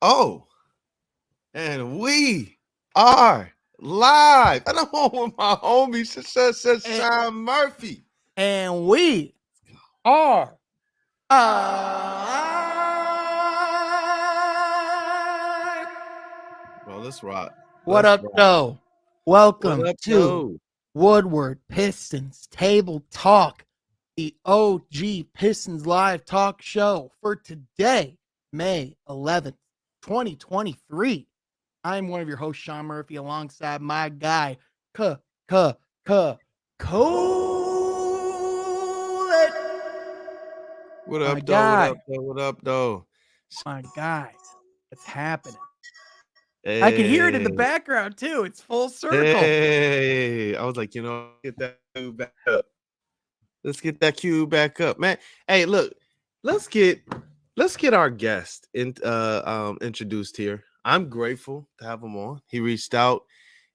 Oh, and we are live. And I'm on with my homie, And, Sean Murphy. and we are Bro, let's rock. What Let's up, rock. though? What Welcome up, to though? Woodward Pistons Table Talk, the OG Pistons live talk show for today, May 11th, 2023. I'm one of your hosts, Sean Murphy, alongside my guy, Colin. What My up, though? What guy, up, though? What up, though? my guy. It's happening. I can hear it in the Hey, background too. It's full circle. hey. I was like, get that cue back up. Let's get that cue back up, man. Hey, look, let's get our guest introduced here. I'm grateful to have him on. He reached out.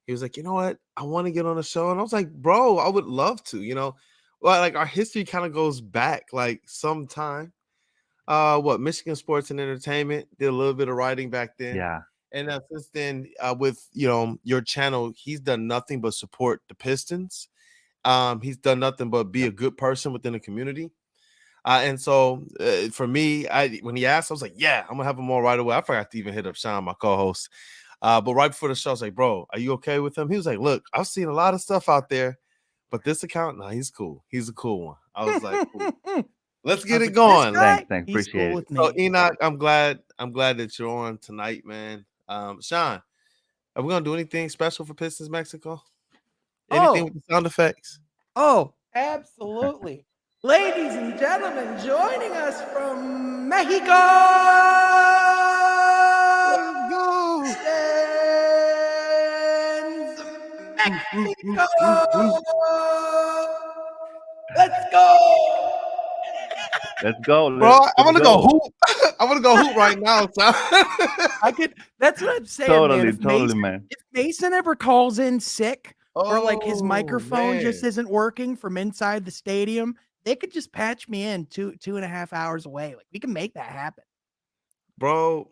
He was like, you know what? I want to get on the show. And I was like, bro, I would love to, Well, like our history kind of goes back like sometime. Michigan Sports and Entertainment, did a little bit of writing back then. Yeah. And since then, with your channel, he's done nothing but support the Pistons. He's done nothing but be a good person within the community. And so for me, when he asked, I was like, yeah, I'm gonna have him on right away. I forgot to even hit up Sean, my co-host. But right before the show, I was like, bro, are you okay with him? He was like, look, I've seen a lot of stuff out there, but this account, no, he's cool. He's a cool one. I was like, cool. Let's get it going. Thanks. He's Appreciate cool it. with me. So Enoch, I'm glad that you're on tonight, man. Sean, are we gonna do anything special for Pistons Mexico? Anything with the sound effects? Oh, absolutely. Ladies and gentlemen, joining us from Mexico. Let's go. Mexico. Let's go. Let's go. Bro, I'm gonna go hoop. I'm gonna go hoop right now, son. I could. That's what I'm saying, Totally, man. man. If Mason ever calls in sick or like his Oh, microphone just man. isn't working from inside the stadium, they could just patch me in 2.5 hours away. Like we can make that happen. Bro.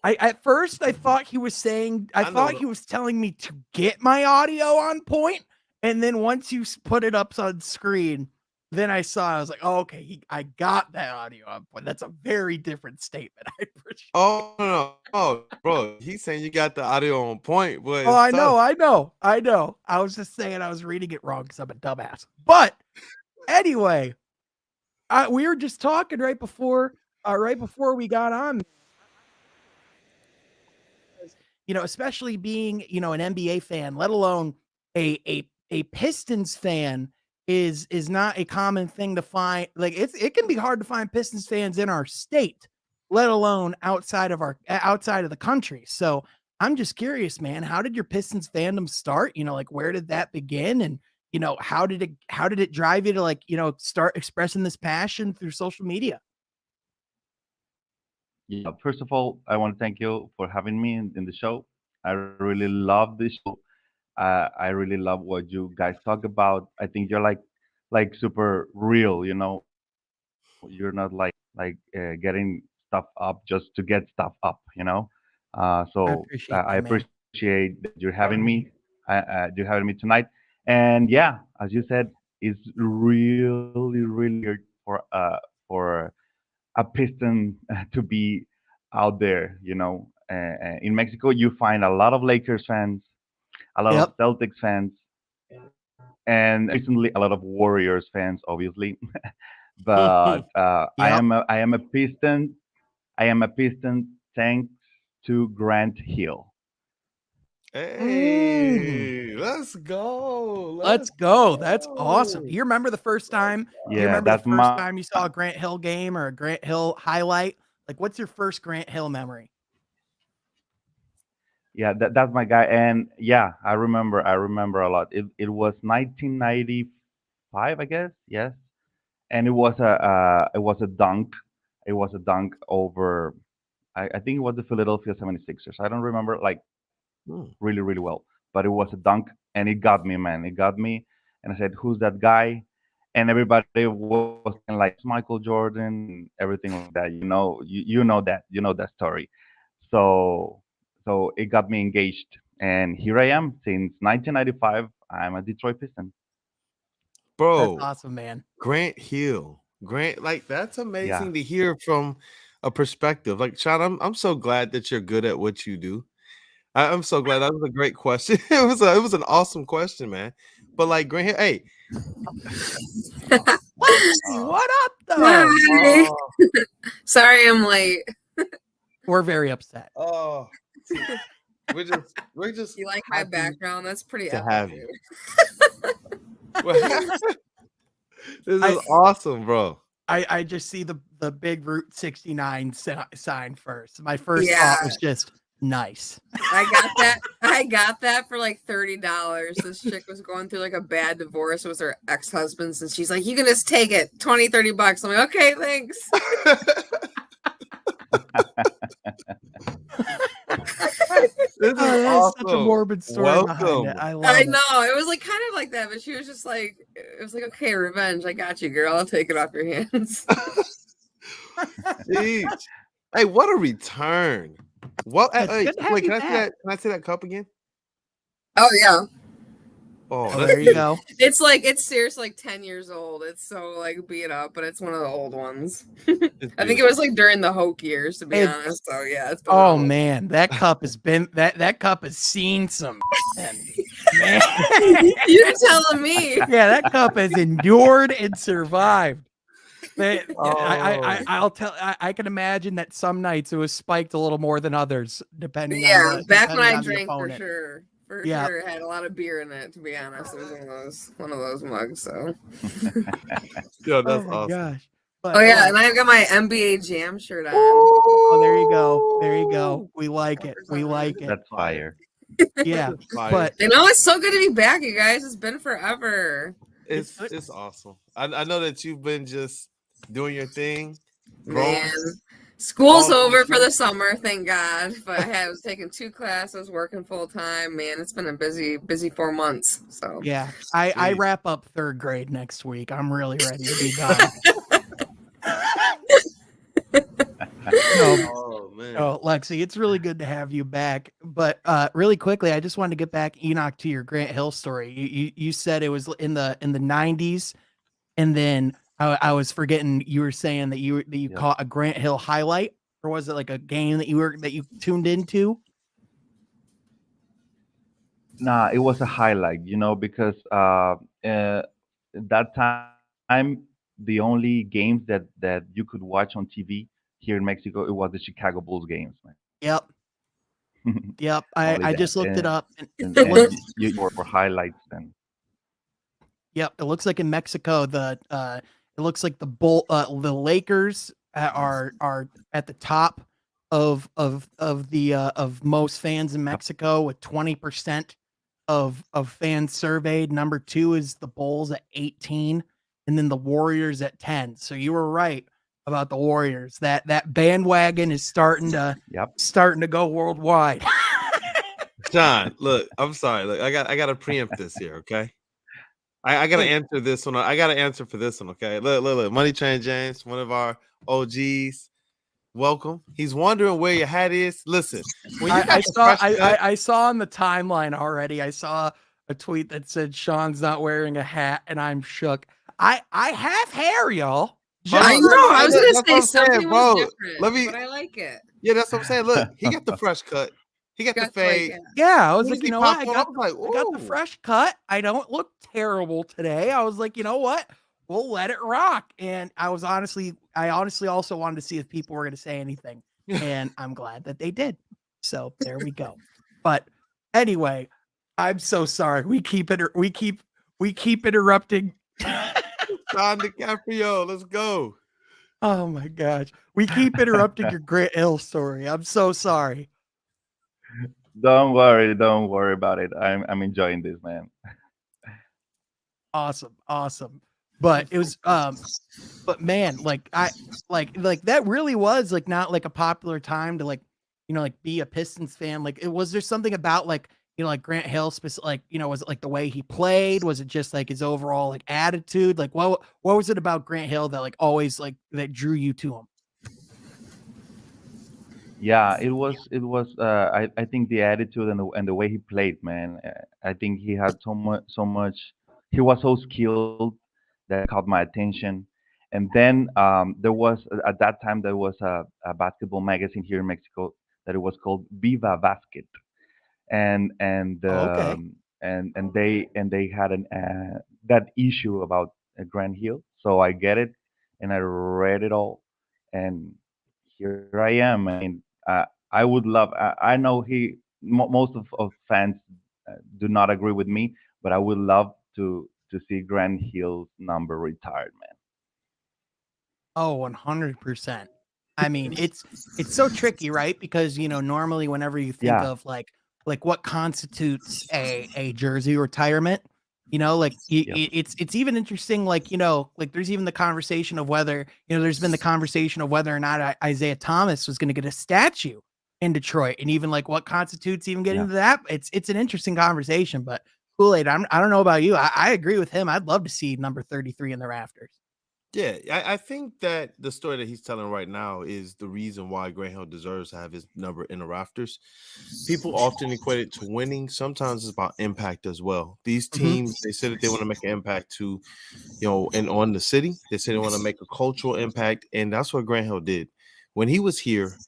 At first I thought he was saying he was telling me to get my audio on point, and then once you put it up on screen, then I was like, oh, okay, I got that audio on point. That's a very different statement. I appreciate. Oh no, oh, bro, he's saying you got the audio on point, boy. Oh, I know. I was just saying I was reading it wrong because I'm a dumbass. But anyway, we were just talking right before we got on. Especially being an NBA fan, let alone a Pistons fan, is not a common thing to find. Like it can be hard to find Pistons fans in our state, let alone outside of the country. So I'm just curious, man, how did your Pistons fandom start? Like where did that begin? And how did it drive you to start expressing this passion through social media? Yeah. First of all, I want to thank you for having me in the show. I really love this show. I really love what you guys talk about. I think you're like super real. You're not getting stuff up just to get stuff up. I So appreciate I that, man. appreciate that you're having me. You're having me tonight. And yeah, as you said, it's really really weird for a Piston to be out there. In Mexico, you find a lot of Lakers fans, a lot of Yep. Celtics fans, and recently a lot of Warriors fans, obviously. But Yep. I am a Piston. I am a Piston thanks to Grant Hill. Hey, let's go. Let's go. That's awesome. Do you remember the first time? Do you Yeah, remember the that's first my time you saw a Grant Hill game or a Grant Hill highlight? Like, what's your first Grant Hill memory? yeah, that's my guy. And yeah, I remember a lot. It was 1995, I guess. Yes, and it was a dunk. It was a dunk over. I think it was the Philadelphia 76ers. I don't remember like Hmm. really really well, but it was a dunk, and it got me, man. It got me, and I said, "Who's that guy?" and everybody was like Michael Jordan, everything like that. You know that story. So it got me engaged, and here I am since 1995. I'm a Detroit Piston. That's Bro, awesome, man. Grant Hill. Grant, like that's Yeah. amazing to hear from a perspective. Like Sean, I'm so glad that you're good at what you do. I'm so glad. That was a great question. It was an awesome question, man. But like Grant Hill, hey, Lexi, uh, what up, though? Hi. oh, Sorry I'm late. We're very upset. oh, we're just You like my happy background? That's pretty to epic. have you. dude. This I- is awesome, bro. I just see the big Route 69 sign first. My first Yeah. thought was just nice. I got that for like $30. This chick was going through like a bad divorce with her ex-husbands, and she's like, you can just take it, 20-30 bucks. I'm like, okay, thanks. This is Oh, that's awesome. such a morbid story behind it. Welcome. I love I it. know, it was like kind of like that, but she was just like, it was like, okay, revenge, I got you, girl, I'll take it off your hands. Jeez. Hey, what a return. What It's hey, good to have wait, you can I see back. that? Can I see that cup again? Oh yeah, Oh, Oh, that's there you go. it's seriously like 10 years old. It's so like beat up, but it's one of the old ones. it's I think it was like during the Hoke years, to be It's- honest. So yeah, it's been Oh old. man, that cup has been that cup has seen some man. You're telling me. Yeah, that cup has endured and survived. Oh. I can imagine that some nights it was spiked a little more than others, depending Yeah, on the, back when depending I on the drank for opponent. sure. For Yeah. sure, it had a lot of beer in it. To be honest, it was one of those mugs. So. Yo, that's Oh my awesome. gosh. But, Oh yeah, and I've got my NBA Jam shirt on. oh, there you go. There you go. We like it. We like it. That's fire. Yeah. Fire. But You know, it's so good to be back, you guys. It's been forever. It's awesome. I know that you've been just doing your thing. growing. Man, school's All over for things- the summer, thank God. But I was taking 2 classes, working full time. Man, it's been a busy 4 months. So yeah, I Jeez. wrap up 3rd grade next week. I'm really ready to be done. No, Oh man. oh, Lexi, it's really good to have you back. But really quickly, I just wanted to get back, Enoch, to your Grant Hill story. You said it was in the 90s, and then I was forgetting you were saying that you Yep. caught a Grant Hill highlight, or was it like a game that you tuned into? Nah, it was a highlight, because that time the only games that you could watch on TV here in Mexico, it was the Chicago Bulls games, Yep, man. yep. Only I that. just looked it up, and And it looks, you for highlights then. yep, it looks like in Mexico it looks like the Lakers are at the top of most fans in Mexico with 20% of fans surveyed. Number 2 is the Bulls at 18, and then the Warriors at 10. So you were right about the Warriors. That bandwagon is starting Yep. to go worldwide. John, look, I'm sorry. Look, I got to preempt this here, okay? I got to answer this one. I got to answer for this one, okay? Look. Money Train James, one of our OGs. Welcome. He's wondering where your hat is. Listen, when you got I the saw fresh cut- I saw on the timeline already. I saw a tweet that said Sean's not wearing a hat, and I'm shook. I have hair, y'all. Hold I on, know. I was that's what gonna I'm say saying, something bro. was different, Let me- but I like it. Yeah, that's what I'm saying. Look, he got the fresh cut. He got the Got to like fade. it. Yeah, I was Soon like, as you he know what? popped I on, got I was like, I got the ooh. fresh cut. I don't look terrible today. I was like, you know what? We'll let it rock. And I honestly also wanted to see if people were going to say anything, and I'm glad that they did. So there we go. But anyway, I'm so sorry. We keep interrupting. John DiCaprio, let's go. Oh my gosh, we keep interrupting your Grant Hill story. I'm so sorry. Don't worry about it. I'm enjoying this, man. Awesome. But it was but man, like that really was like not like a popular time to like, like be a Pistons fan. Like was there something about like, like Grant Hill like, was it like the way he played? Was it just like his overall like attitude? Like what was it about Grant Hill that like always like that drew you to him? Yeah, it was I think the attitude and the way he played, man. I think he had so much he was so skilled that caught my attention. And then there was at that time there was a basketball magazine here in Mexico that it was called Viva Basket. And Oh, okay. they had an that issue about Grant Hill. So I get it and I read it all, and here I am. I mean, I would love. I know most of fans do not agree with me, but I would love to see Grant Hill's number retired, man. Oh, 100%. I mean, it's so tricky, right? Because, normally whenever you think Yeah, of like what constitutes a jersey retirement, like yep, it's even interesting, like, like there's even the conversation of whether, there's been the conversation of whether or not Isaiah Thomas was going to get a statue in Detroit, and even like what constitutes even getting yeah. to that. It's an interesting conversation, but Kool-Aid, I don't know about you. I agree with him. I'd love to see number 33 in the rafters. Yeah, I think that the story that he's telling right now is the reason why Grant Hill deserves to have his number in the rafters. People often equate it to winning. Sometimes it's about impact as well. These Mhm. teams, they say that they want to make an impact to, and on the city. They say they want to make a cultural impact, and that's what Grant Hill did. When he was here,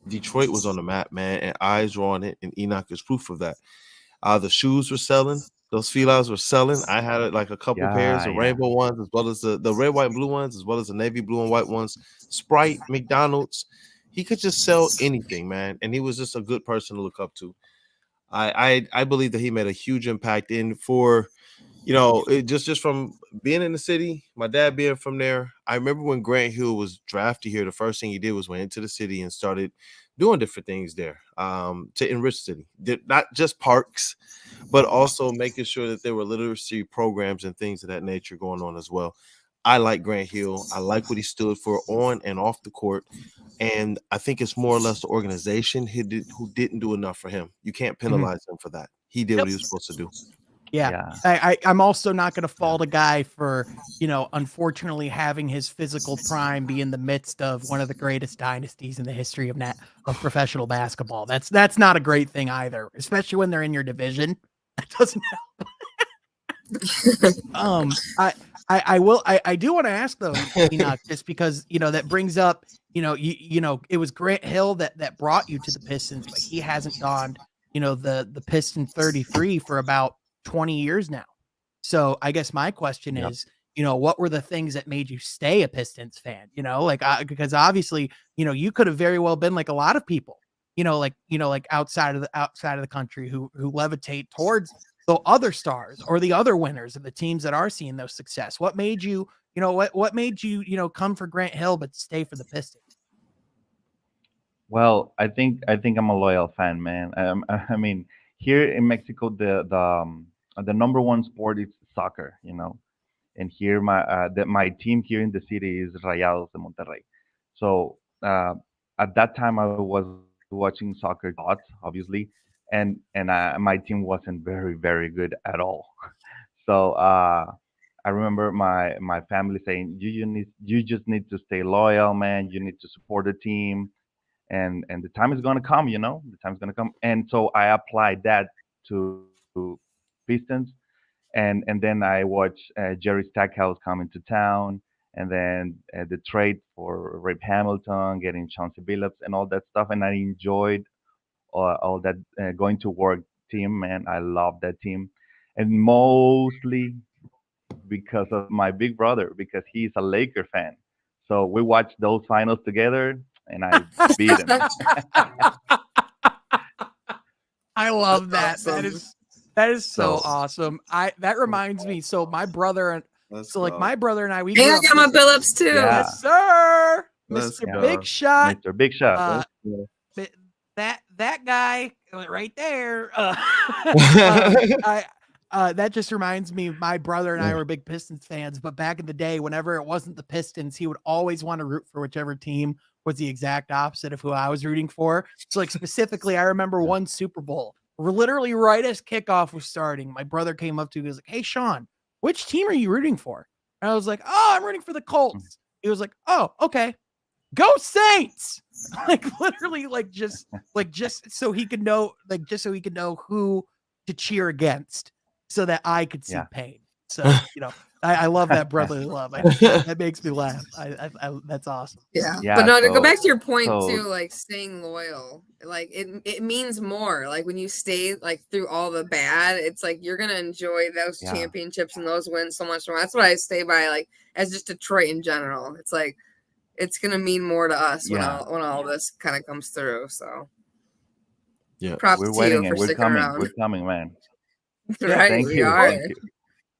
Detroit was on the map, man, and eyes were on it, and Enoch is proof of that. The shoes were selling. Those felines were selling. I had like a couple pairs, Yeah, the yeah, rainbow ones, as well as the red, white, and blue ones, as well as the navy blue and white ones. Sprite, McDonald's. He could just sell anything, man. And he was just a good person to look up to. I believe that he made a huge impact in for just from being in the city, my dad being from there. I remember when Grant Hill was drafted here, the first thing he did was went into the city and started doing different things there to enrich the city. Not just parks, but also making sure that there were literacy programs and things of that nature going on as well. I like Grant Hill. I like what he stood for on and off the court. And I think it's more or less the organization who didn't do enough for him. You can't Mhm. penalize him for that. He did what Yep. he was supposed to do. Yeah. yeah, I'm also not going to yeah. fault a guy for, unfortunately having his physical prime be in the midst of one of the greatest dynasties in the history of professional basketball. That's not a great thing either, especially when they're in your division. That doesn't I do want to ask though, Enoch, just because, that brings up, it was Grant Hill that brought you to the Pistons, but he hasn't donned, the Piston 33 for about 20 years now. So I guess my question Yep. is, what were the things that made you stay a Pistons fan? Like, because obviously, you could have very well been like a lot of people, like outside of the country who levitate towards the other stars or the other winners of the teams that are seeing those success. What made you, what made you, come for Grant Hill but stay for the Pistons? Well, I think I'm a loyal fan, man. I mean, here in Mexico, the number one sport is soccer, and here my team here in the city is Rayados de Monterrey. So at that time, I was watching soccer a lot, obviously, and my team wasn't very good at all. So I remember my family saying, you just need to stay loyal, man. You need to support the team, and the time is gonna come, the time is gonna come. And so I applied that to Pistons, and then I watched Jerry Stackhouse coming to town, and then the trade for Rip Hamilton, getting Chauncey Billups, and all that stuff. And I enjoyed all that going to work team, man. I love that team, and mostly because of my big brother, because he's a Laker fan. So we watched those finals together, and I beat him. I love that. Awesome. That is so So awesome. That reminds me. So my brother and Let's so like go. my brother and I, we Hey, grew I up. got my Billups too. yeah, Yes, sir. Let's Mr. yeah, Big go. Shot. Mr. Big Shot. Uh, Let's go. that guy right there. I that just reminds me. My brother and I were big Pistons fans, but back in the day, whenever it wasn't the Pistons, he would always want to root for whichever team was the exact opposite of who I was rooting for. So, like specifically, I remember Yeah. one Super Bowl literally right as kickoff was starting, my brother came up to me, he was like, "Hey, Sean, which team are you rooting for?" And I was like, "Oh, I'm rooting for the Colts." He was like, "Oh, okay. Go Saints!" Like literally, just so he could know, who to cheer against, so that I could see pain. So I love that brotherly love. That makes me laugh. I that's awesome. Yeah. Yeah, But no, to go so- back to your point so- too, like staying loyal, like it means more. Like when you stay like through all the bad, it's like you're gonna enjoy those championships and those wins so much more. That's what I stay by, like as just Detroit in general. It's like it's gonna mean more to us when all this kind of comes through. So props we're to waiting you and for we're sticking coming. around. We're coming, man. Right, Thank we you. are. Thank you.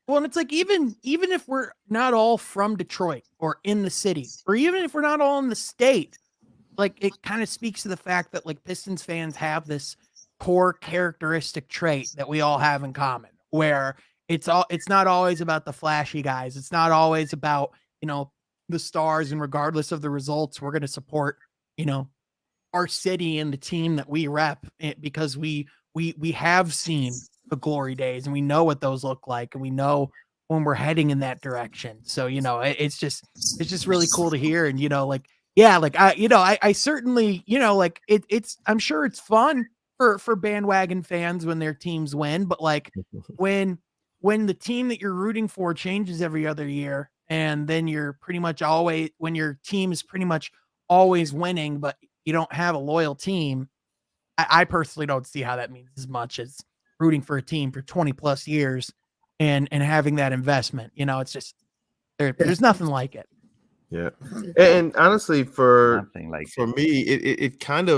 Well, and it's like even if we're not all from Detroit or in the city, or even if we're not all in the state, like it kind of speaks to the fact that like Pistons fans have this core characteristic trait that we all have in common, where it's not always about the flashy guys. It's not always about, the stars, and regardless of the results, we're going to support, our city and the team that we rep, because we have seen the glory days and we know what those look like, and we know when we're heading in that direction. So, it's just really cool to hear. And, I certainly, I'm sure it's fun for bandwagon fans when their teams win, but like when the team that you're rooting for changes every other year, and then when your team is pretty much always winning, but you don't have a loyal team, I personally don't see how that means as much as rooting for a team for 20 plus years and having that investment. It's just there's nothing like it. Yeah. And honestly, for Nothing me, it kind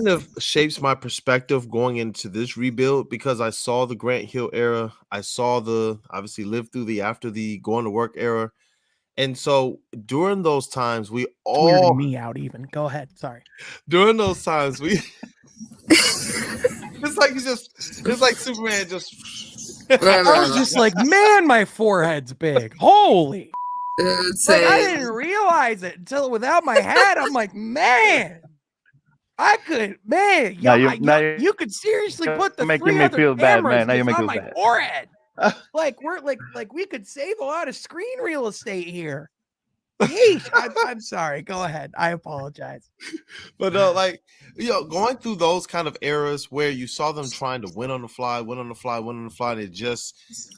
of shapes my perspective going into this rebuild, because I saw the Grant Hill era. I saw obviously lived through the after the going to work era. And so during those times, we all weirding me out even. Go ahead. Sorry. During those times, it's like Superman just I was just like, man, my forehead's big. Holy. Like, I didn't realize it until without my hat. I'm like, man, I could, man. You could seriously put the making three me other feel bad, cameras man. Now you make on me my bad. forehead. Like we could save a lot of screen real estate here. Yeesh. I'm sorry. Go ahead. I apologize. But going through those kind of eras where you saw them trying to win on the fly, and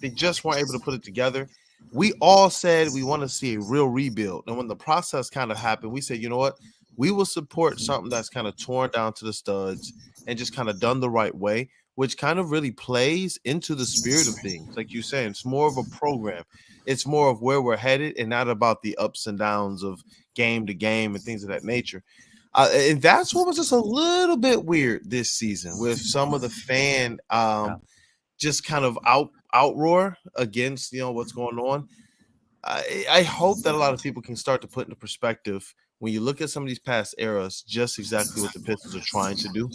they just weren't able to put it together. We all said we want to see a real rebuild. And when the process kind of happened, we said, you know what? We will support something that's kind of torn down to the studs and just kind of done the right way, which kind of really plays into the spirit of things. Like you're saying, it's more of a program. It's more of where we're headed and not about the ups and downs of game to game and things of that nature. And that's what was just a little bit weird this season, with some of the fan just kind of outroar against what's going on. I hope that a lot of people can start to put into perspective, when you look at some of these past eras, just exactly what the Pistons are trying to do.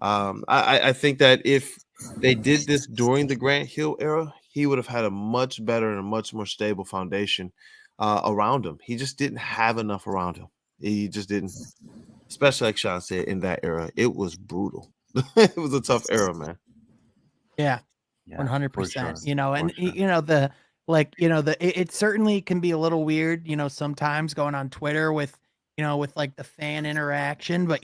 I think that if they did this during the Grant Hill era, he would have had a much better and a much more stable foundation around him. He just didn't have enough around him. He just didn't. Especially like Sean said, in that era, it was brutal. It was a tough era, man. Yeah, 100%. It certainly can be a little weird, sometimes going on Twitter with like the fan interaction, but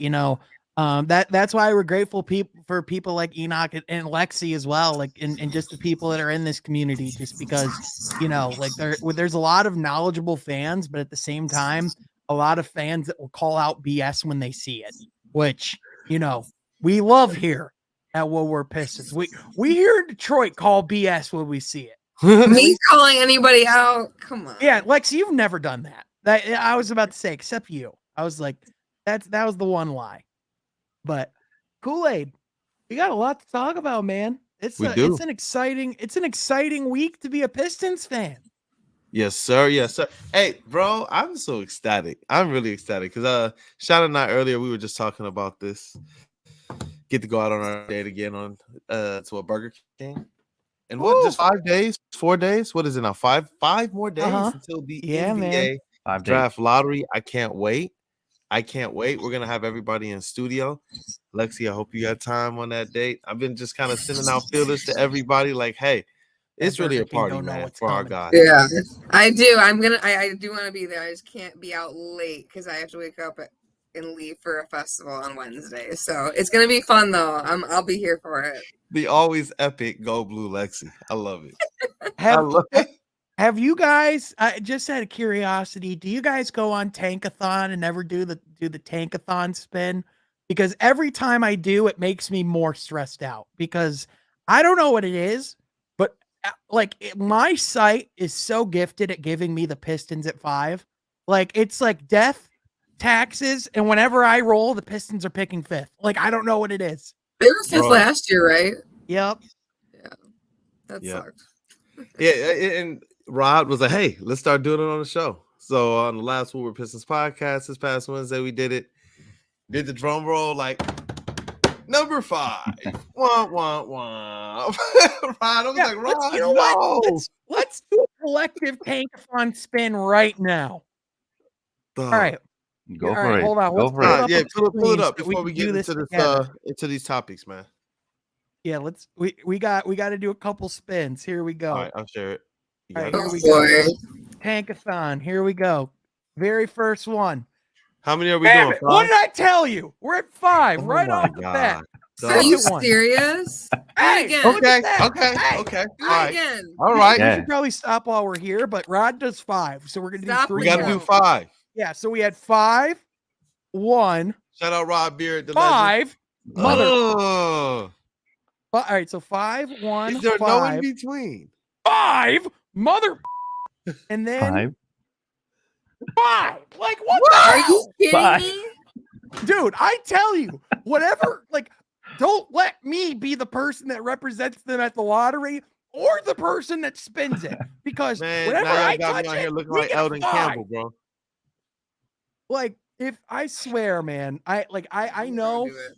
that's why we're grateful for people like Enoch and Lexi as well, like and just the people that are in this community, just because there's a lot of knowledgeable fans, but at the same time, a lot of fans that will call out BS when they see it, which we love here at What We're Pistons. We here in Detroit call BS when we see it. Me calling anybody out? Come on. Yeah, Lexi, you've never done that. I was about to say, except you. I was like, that was the one lie. But Kool-Aid, we got a lot to talk about, man. It's an exciting week to be a Pistons fan. Yes, sir. Yes, sir. Hey, bro, I'm so ecstatic. I'm really ecstatic because Sean and I earlier, we were just talking about this. Get to go out on our date again on to a Burger King. And what, just 5 days, 4 days? What is it now? Five more days until the NBA draft lottery. I can't wait. I can't wait. We're gonna have everybody in studio. Lexi, I hope you got time on that date. I've been just kind of sending out feelers to everybody, like, hey, it's really a Burger King party, don't know man, what's for our coming. guys. Yeah, I do. I do want to be there. I just can't be out late because I have to wake up and leave for a festival on Wednesday. So it's gonna be fun though. I'll be here for it. The always epic Go Blue Lexi. I love it. Have you guys? Just out of curiosity, do you guys go on Tankathon and never do the Tankathon spin? Because every time I do, it makes me more stressed out because I don't know what it is, but my site is so gifted at giving me the Pistons at 5. Like it's like death, taxes, and whenever I roll, the Pistons are picking 5th. Like I don't know what it is. They were 5th last year, right? Yep. Yeah, that sucked. Yeah, and Rod was like, "Hey, let's start doing it on the show." So on the last Woodward Pistons podcast this past Wednesday, we did it. Did the drum roll like number 5. Wah wah wah. Rod, I was like, Rod, let's do a collective Tankathon spin right now. All right. Go for it. Hold on. Go for it. Yeah, pull it up so before we get into this into these topics, man. Yeah, we got to do a couple spins. Here we go. All right, I'll share it. All right, Oh, here we go. boy. Tankathon. Here we go. Very first one. How many are we doing? 5? What did I tell you? We're at 5 right my off the bat. Are you Second one. serious? Hey, again. Okay. Hey, All Do it right. again. All right. We should probably stop while we're here, but Rod does 5, so we're gonna do Stop 3. We got to more. do 5. Yeah, so we had 5, 1, Shout out Rod Beard. The 5. Mother. Oh. All right, so 5, 1, Is there 5, no in between? 5, mother, and then 5. Like what? Are you kidding me? Dude, I tell you, whatever. Like, don't let me be the person that represents them at the lottery or the person that spins it, because Man, whenever now I y'all got touch me out it, here looking we like get a Eldon 5. Campbell, bro. Like, if I swear, man, I know. Do it.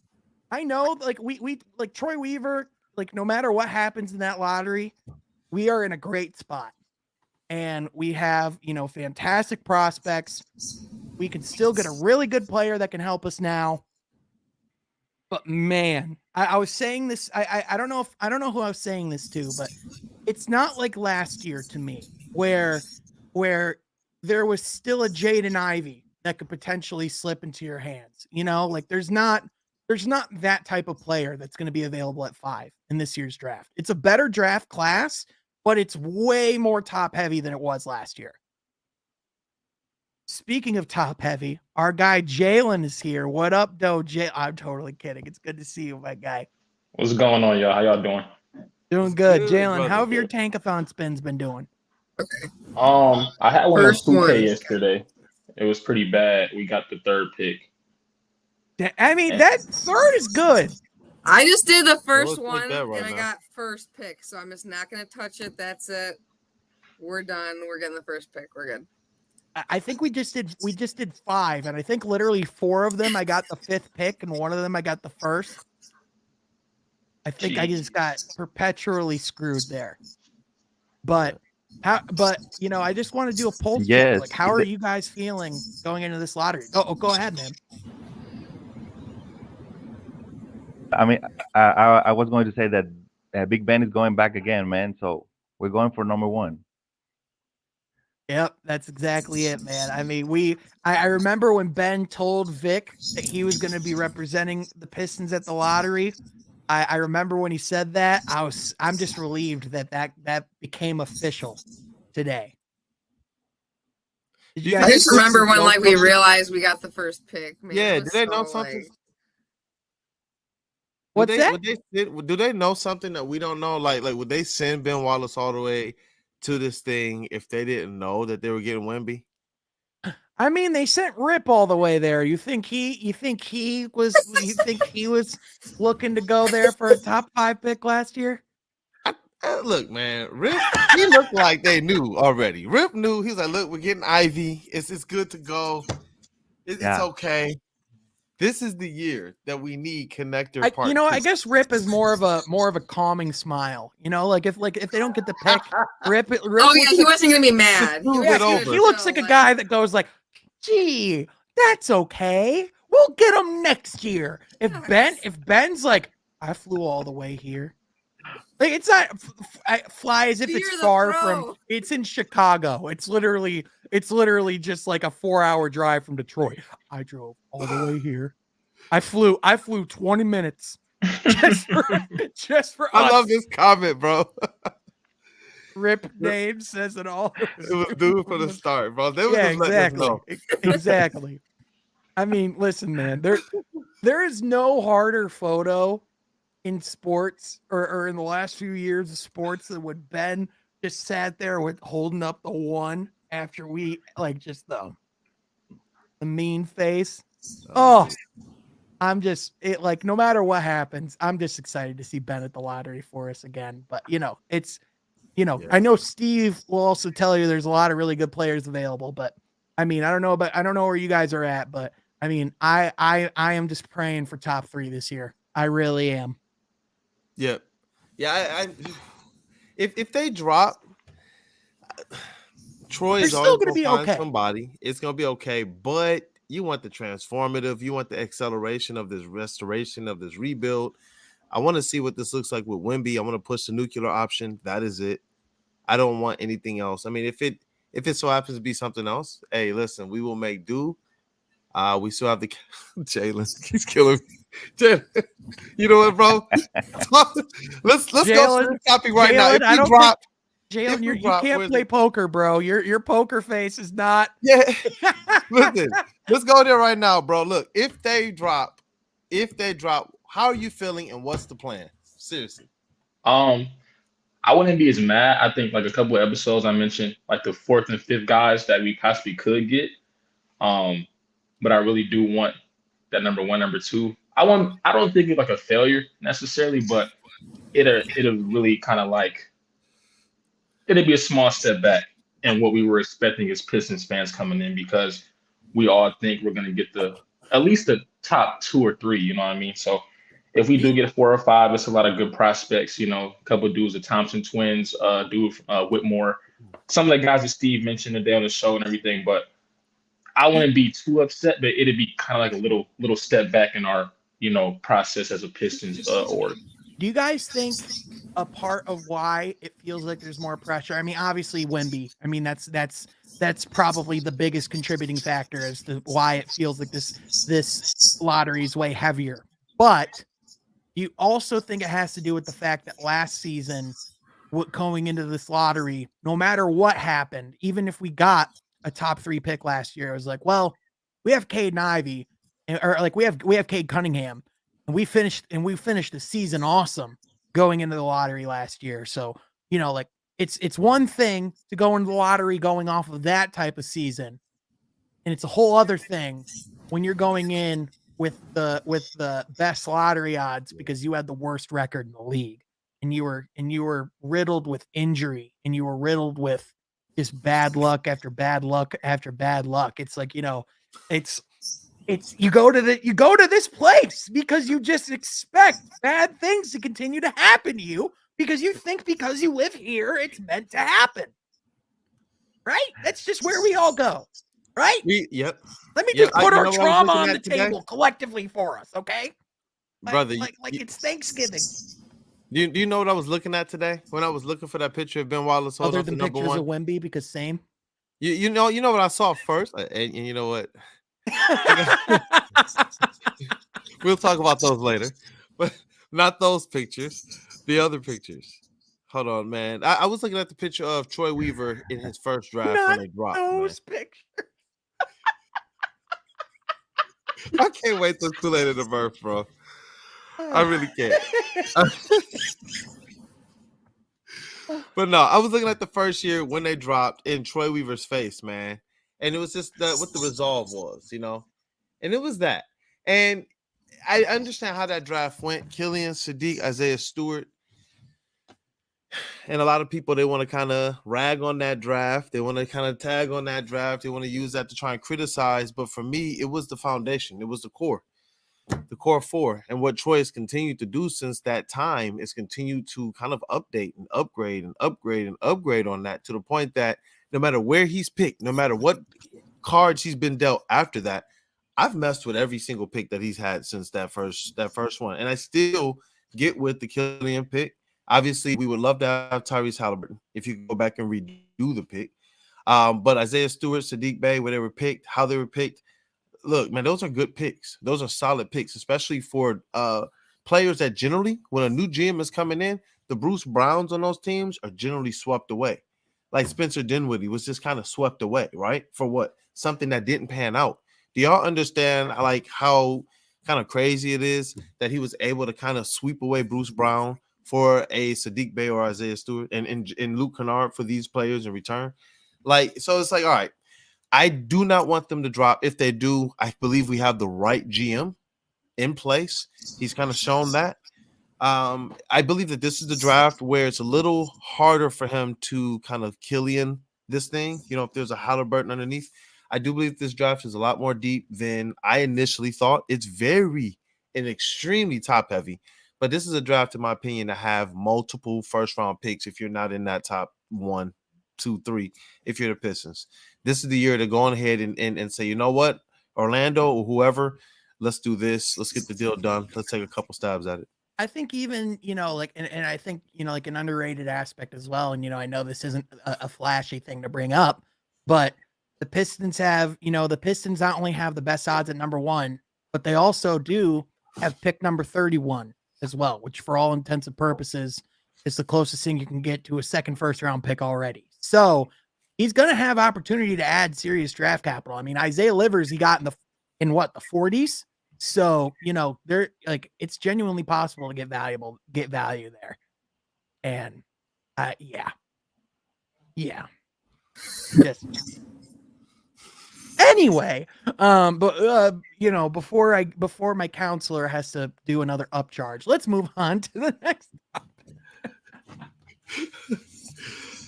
I know, like we like Troy Weaver, like no matter what happens in that lottery, we are in a great spot. And we have, fantastic prospects. We can still get a really good player that can help us now. But man, I was saying this. I don't know who I was saying this to, but it's not like last year to me, where there was still a Jaden Ivey that could potentially slip into your hands. Like there's not that type of player that's going to be available at 5 in this year's draft. It's a better draft class, but it's way more top heavy than it was last year. Speaking of top heavy, our guy Jalen is here. What up, though, Jay? I'm totally kidding. It's good to see you, my guy. What's going on, y'all? How y'all doing? Doing good. Good, Jalen, brother. how have your Tankathon spins been doing? I had one on First 2K one. yesterday. It was pretty bad. We got the 3rd pick. I mean, that 3rd is good. I just did the first let's take one that right and I now. got first pick, so I'm just not gonna touch it. That's it. We're done. We're getting the first pick. We're good. I think we just did 5, and I think literally 4 of them I got the 5th pick, and 1 of them I got the 1st. I think I just got perpetually screwed there. But I just want to do a pulse check. Yes. Like, how are you guys feeling going into this lottery? Go ahead, man. I mean, I was going to say that Big Ben is going back again, man. So we're going for number 1. Yep, that's exactly it, man. I mean, I remember when Ben told Vic that he was going to be representing the Pistons at the lottery. I remember when he said that. I'm just relieved that became official today. Did you I guys just remember when we realized we got the first pick. Man, Yeah, it did was they know so, something? What's that? Do they know something that we don't know? Like would they send Ben Wallace all the way to this thing if they didn't know that they were getting Wemby? I mean, they sent Rip all the way there. You think he was looking to go there for a top 5 pick last year? Look, man, Rip, he looked like they knew already. Rip knew. He was like, look, we're getting Ivy. It's good to go. It's okay. This is the year that we need connector part. I guess Rip is more of a calming smile. Like if they don't get the pick, Rip. Oh yeah, he wasn't gonna be mad. He He looks like a guy that goes like, "Gee, That's okay. We'll get him next year. If Ben's like, I flew all the way here. Like it's not I fly as if Fear it's the far throw. from. It's in Chicago. It's literally just like a 4-hour drive from Detroit. I drove all the way here. I flew 20 minutes just for I us. love this comment, bro. Rip name says it all. It was dude from the start, bro. They was Yeah, just letting us exactly. know. Exactly. I mean, listen, man. There is no harder photo in sports or in the last few years of sports than when Ben just sat there with holding up the one after we like just the mean face. Oh, I'm just it like no matter what happens, I'm just excited to see Ben at the lottery for us again. But it's Yeah. I know Steve will also tell you there's a lot of really good players available, but I mean, I don't know where you guys are at, but I mean, I am just praying for top 3 this year. I really am. Yeah. I if they drop, Troy They're is still always gonna gonna be find okay. somebody. It's gonna be okay, but you want the transformative, you want the acceleration of this restoration of this rebuild. I want to see what this looks like with Wemby. I want to push the nuclear option. That is it. I don't want anything else. I mean, if it so happens to be something else, hey, listen, we will make do. We still have the Jalen. He's killing me. Jalen, you know what, bro? let's go to the topic right now. If I we don't drop, Jalen, you drop, can't where's play it? poker, bro. Your poker face is not. Yeah. Listen, let's go there right now, bro. Look, if they drop, how are you feeling and what's the plan? Seriously. I wouldn't be as mad. I think like a couple of episodes I mentioned like the 4th and 5th guys that we possibly could get. But I really do want that number 1, number 2. I don't think it's like a failure necessarily, but it'll really kind of like it'll be a small step back in what we were expecting as Pistons fans coming in because we all think we're gonna get at least the top 2 or 3, you know what I mean? So if we do get 4 or 5, it's a lot of good prospects, a couple of dudes, the Thompson twins, Whitmore, some of the guys that Steve mentioned today on the show and everything, but I wouldn't be too upset, but it'd be kind of like a little step back in our, process as a Pistons org. Do you guys think a part of why it feels like there's more pressure? I mean, obviously Wemby. I mean, that's probably the biggest contributing factor as to why it feels like this lottery is way heavier. But you also think it has to do with the fact that last season, going into this lottery, no matter what happened, even if we got a top 3 pick last year, it was like, well, we have Cade Ivey, or like we have Cade Cunningham, and we finished the season awesome going into the lottery last year. So, like it's one thing to go into the lottery going off of that type of season, and it's a whole other thing when you're going in with the best lottery odds because you had the worst record in the league, and you were riddled with injury, and you were riddled with just bad luck after bad luck after bad luck. It's like, it's you go to this place because you just expect bad things to continue to happen to you because you think because you live here it's meant to happen, right? That's just where we all go, right? Yep. Let me just put our trauma on the today? table collectively for us, okay? Brother, like it's Thanksgiving. Do you know what I was looking at today when I was looking for that picture of Ben Wallace holding Other up the than number pictures 1? of Wemby, because same. You know what I saw first, and you know what? We'll talk about those later, but not those pictures. The other pictures. Hold on, man. I was looking at the picture of Troy Weaver in his first draft when they dropped. Those pictures. I can't wait till Kool-Aid in the birth, bro. I really can't. But no, I was looking at the first year when they dropped in Troy Weaver's face, man. And it was just what the resolve was, And it was that. And I understand how that draft went. Killian, Sadiq, Isaiah Stewart. And a lot of people, they want to kind of rag on that draft. They want to kind of tag on that draft. They want to use that to try and criticize. But for me, it was the foundation. It was the core 4. And what Troy has continued to do since that time is continue to kind of update and upgrade and upgrade and upgrade on that to the point that no matter where he's picked, no matter what cards he's been dealt after that, I've messed with every single pick that he's had since that first one, and I still get with the Killian pick. Obviously, we would love to have Tyrese Halliburton if you go back and redo the pick. But Isaiah Stewart, Sadiq Bey, where they were picked, how they were picked. Look, man, those are good picks. Those are solid picks, especially for players that generally, when a new GM is coming in, the Bruce Browns on those teams are generally swept away. Like Spencer Dinwiddie was just kind of swept away, right? For what? Something that didn't pan out. Do y'all understand like how kind of crazy it is that he was able to kind of sweep away Bruce Brown for a Sadiq Bey or Isaiah Stewart and Luke Kennard for these players in return? Like, so it's like, all right, I do not want them to drop. If they do, I believe we have the right GM in place. He's kind of shown that. I believe that this is the draft where it's a little harder for him to kind of Killian this thing. You know, if there's a Halliburton underneath, I do believe this draft is a lot more deep than I initially thought. It's very and extremely top heavy, but this is a draft, in my opinion, to have multiple first round picks. If you're not in that top 1, 2, 3, if you're the Pistons, this is the year to go on ahead and say, you know what, Orlando or whoever, let's do this. Let's get the deal done. Let's take a couple stabs at it. I think even, like, and I think, like an underrated aspect as well. And, I know this isn't a flashy thing to bring up, but the Pistons have, the Pistons not only have the best odds at number 1, but they also do have pick number 31 as well, which for all intents and purposes is the closest thing you can get to a second first round pick already. So he's going to have opportunity to add serious draft capital. I mean, Isaiah Livers, he got in the 40s. So, they're like, it's genuinely possible to get value there. And yeah. Just anyway, but before my counselor has to do another upcharge, let's move on to the next topic.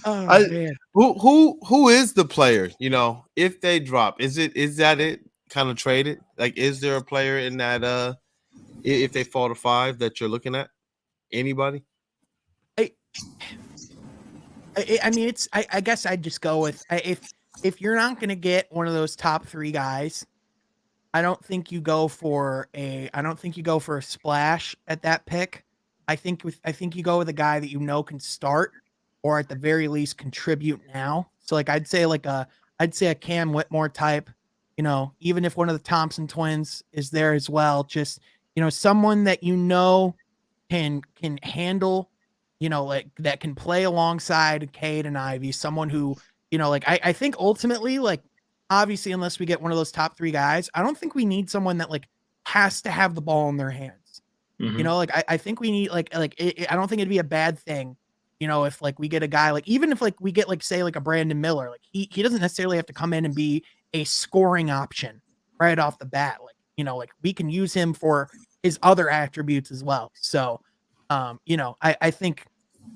Man. Who is the player? If they drop, is that it? Kind of traded? Like, is there a player in that if they fall to 5 that you're looking at? Anybody? I mean, I guess I'd just go with if you're not going to get one of those top 3 guys, I don't think you go for a splash at that pick. I think you go with a guy that can start or at the very least contribute now. So like I'd say a Cam Whitmore type. Even if one of the Thompson twins is there as well, just, someone that can handle, like that can play alongside Cade and Ivy, someone who, I think ultimately, like, obviously, unless we get one of those top 3 guys, I don't think we need someone that like has to have the ball in their hands. Mm-hmm. I think we need I don't think it'd be a bad thing, if like we get a guy, like, even if like we get like, say, like a Brandon Miller, like he doesn't necessarily have to come in and be a scoring option right off the bat. Like we can use him for his other attributes as well. So, I think,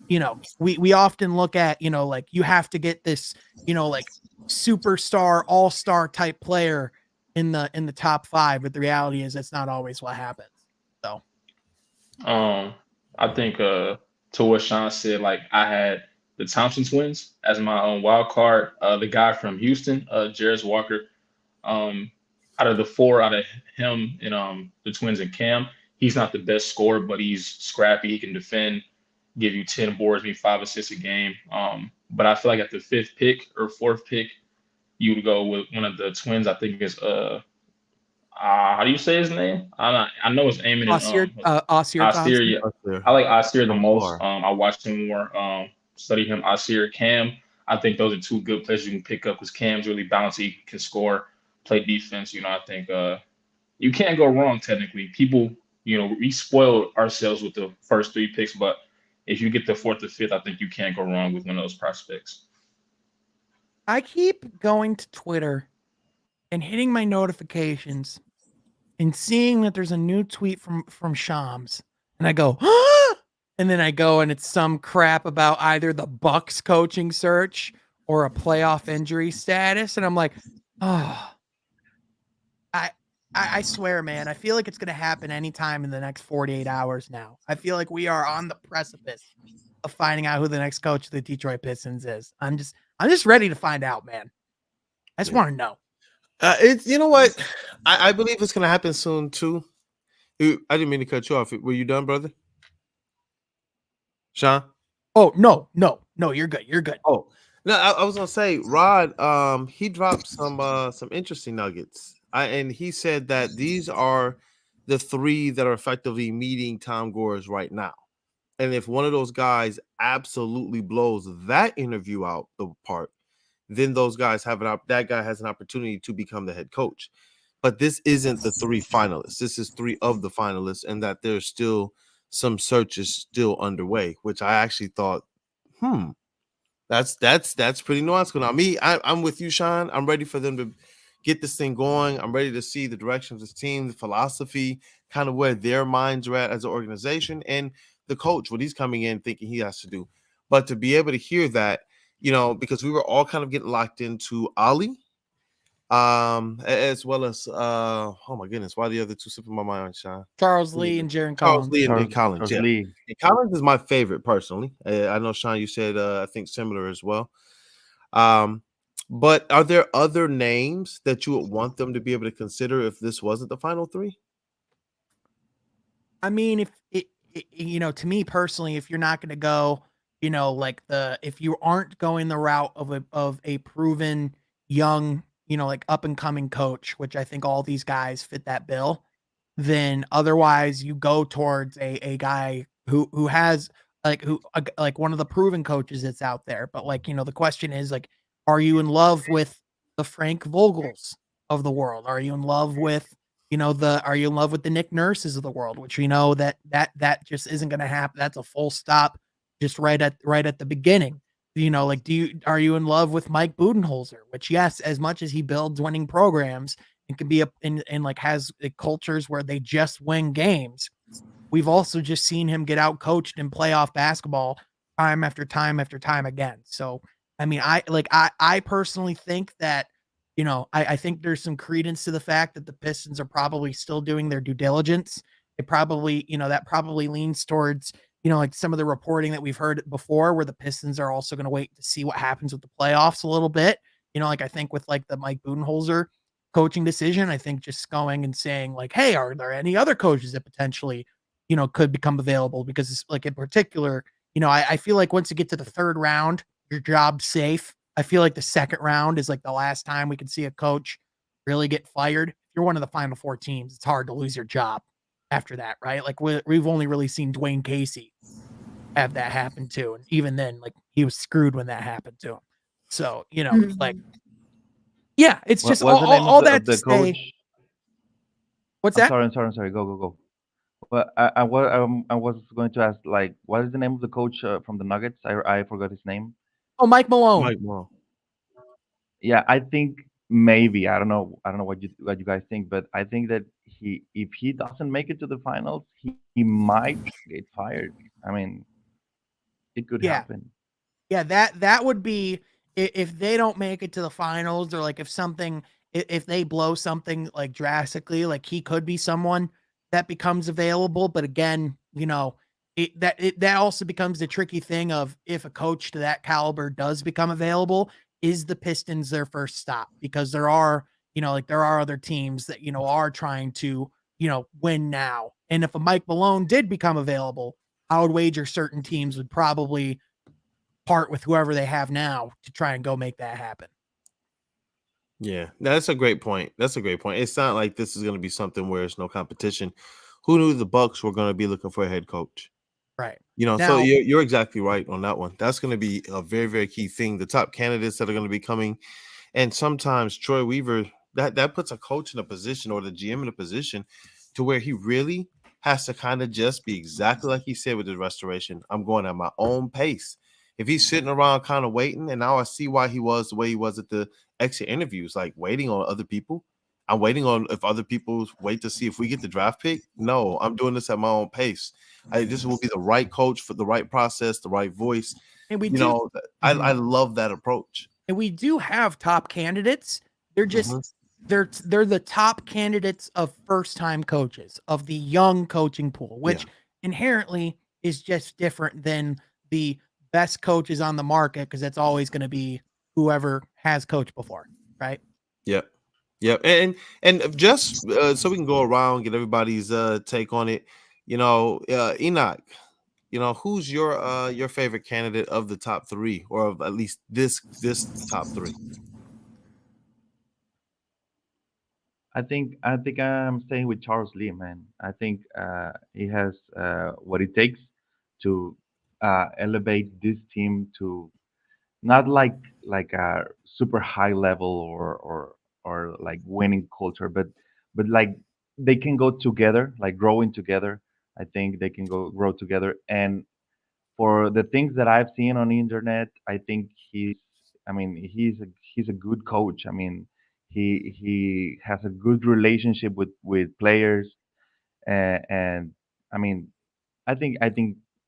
we often look at, like you have to get this, like superstar, all-star type player in the top 5, but the reality is that's not always what happens. So, I think, to what Sean said, like I had the Thompson twins as my own wild card. The guy from Houston, Jarris Walker. Out of the 4, out of him and the twins and Cam, he's not the best scorer, but he's scrappy. He can defend, give you 10 boards, maybe 5 assists a game. But I feel like at the 5th pick or 4th pick, you would go with one of the twins. I think it's how do you say his name? I know it's Eamon and Asir. Yeah. I like Asir the most. I watched him more. Study him. Asir, Cam. I think those are 2 good players you can pick up because Cam's really bouncy, can score, play defense. I think you can't go wrong technically. People, we spoiled ourselves with the first 3 picks, but if you get the 4th or 5th, I think you can't go wrong with one of those prospects. I keep going to Twitter and hitting my notifications and seeing that there's a new tweet from Shams, and I go, ah! And then I go and it's some crap about either the Bucks coaching search or a playoff injury status, and I'm like, oh, I swear, man, I feel like it's going to happen anytime in the next 48 hours now. I feel like we are on the precipice of finding out who the next coach of the Detroit Pistons is. I'm just ready to find out, man. I just want to know. It's you know what, I believe it's gonna happen soon too. I didn't mean to cut you off. Were you done, brother? Sean? Oh, no, you're good. You're good. Oh no, I was gonna say Rod. He dropped some interesting nuggets. And he said that these are the three that are effectively meeting Tom Gores right now. And if one of those guys absolutely blows that interview out the park, then those guys that guy has an opportunity to become the head coach. But this isn't the three finalists. This is three of the finalists, and that there's still some searches still underway, which I actually thought, that's pretty nuanced. Now, I'm with you, Sean. I'm ready for them to get this thing going. I'm ready to see the direction of this team, the philosophy, kind of where their minds are at as an organization, and the coach, what he's coming in thinking he has to do. But to be able to hear that, because we were all kind of getting locked into Ali, as well as oh my goodness, why are the other two slipping my mind, Sean? Charles Lee and Jaron Charles Collins. Lee and Collins. Charles Yeah. Lee. And Collins is my favorite personally. I know, Sean, you said I think similar as well. But are there other names that you would want them to be able to consider if this wasn't the final three? I mean, to me personally, if you're not going to go, if you aren't going the route of a proven young, like up and coming coach, which I think all these guys fit that bill, then otherwise you go towards a guy who has like one of the proven coaches that's out there. But the question is are you in love with the Frank Vogels of the world? Are you in love with are you in love with the Nick Nurses of the world, which we know that just isn't going to happen. That's a full stop just right at the beginning. Are you in love with Mike Budenholzer, which yes, as much as he builds winning programs and can be has cultures where they just win games, we've also just seen him get out coached in playoff basketball time after time after time again. So, I mean, I personally think that, I think there's some credence to the fact that the Pistons are probably still doing their due diligence. It probably, that probably leans towards, some of the reporting that we've heard before, where the Pistons are also going to wait to see what happens with the playoffs a little bit. I think with the Mike Budenholzer coaching decision, I think just going and saying hey, are there any other coaches that potentially, could become available? Because it's in particular, I feel like once you get to the third round, your job's safe. I feel like the second round is the last time we can see a coach really get fired. If you're one of the final four teams, it's hard to lose your job after that, right? We've only really seen Dwayne Casey have that happen too. And even then, he was screwed when that happened to him. So, yeah, it's just What's the name all of that to the coach? say. What's that? I'm sorry. Go. Well, I was going to ask, what is the name of the coach from the Nuggets? I forgot his name. Oh, Mike Malone. Mike Malone. Yeah, I think maybe I don't know what you guys think, but I think that if he doesn't make it to the finals, he might get fired. I mean, it could happen. Yeah, that would be if they don't make it to the finals, or if they blow something drastically, he could be someone that becomes available. But again, that also becomes the tricky thing of if a coach to that caliber does become available, is the Pistons their first stop? Because there are other teams that, are trying to, win now. And if a Mike Malone did become available, I would wager certain teams would probably part with whoever they have now to try and go make that happen. Yeah, that's a great point. It's not like this is going to be something where it's no competition. Who knew the Bucks were going to be looking for a head coach? Right. So you're exactly right on that one. That's going to be a very, very key thing. The top candidates that are going to be coming, and sometimes Troy Weaver, that puts a coach in a position, or the GM in a position, to where he really has to kind of just be exactly like he said with his restoration. I'm going at my own pace. If he's sitting around kind of waiting, and now I see why he was the way he was at the exit interviews, waiting on other people. I'm waiting on if other people wait to see if we get the draft pick. No, I'm doing this at my own pace. This will be the right coach for the right process, the right voice. And I love that approach. And we do have top candidates. They're just they're the top candidates of first-time coaches, of the young coaching pool, which inherently is just different than the best coaches on the market, because that's always going to be whoever has coached before, right? Yep. Yep. And just so we can go around, get everybody's take on it. Enoch, who's your favorite candidate of the top three, or of at least this top three? I think I'm staying with Charles Lee, man. I think he has what it takes to elevate this team to not like a super high level or like winning culture, but like they can go together, like growing together. I think they can go grow together. And for the things that I've seen on the internet, I think I mean, he's a good coach. I mean, he has a good relationship with players, and I mean, I think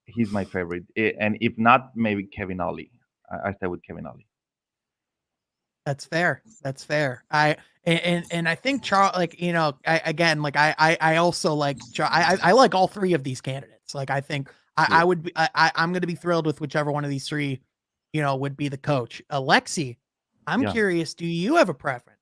he's my favorite. And if not, maybe Kevin Ollie. I stay with Kevin Ollie. That's fair. That's fair. And I think Charles, like, I also like I like all three of these candidates. Like, I think I would be I'm going to be thrilled with whichever one of these three, would be the coach. Alexi, I'm Yeah. curious. Do you have a preference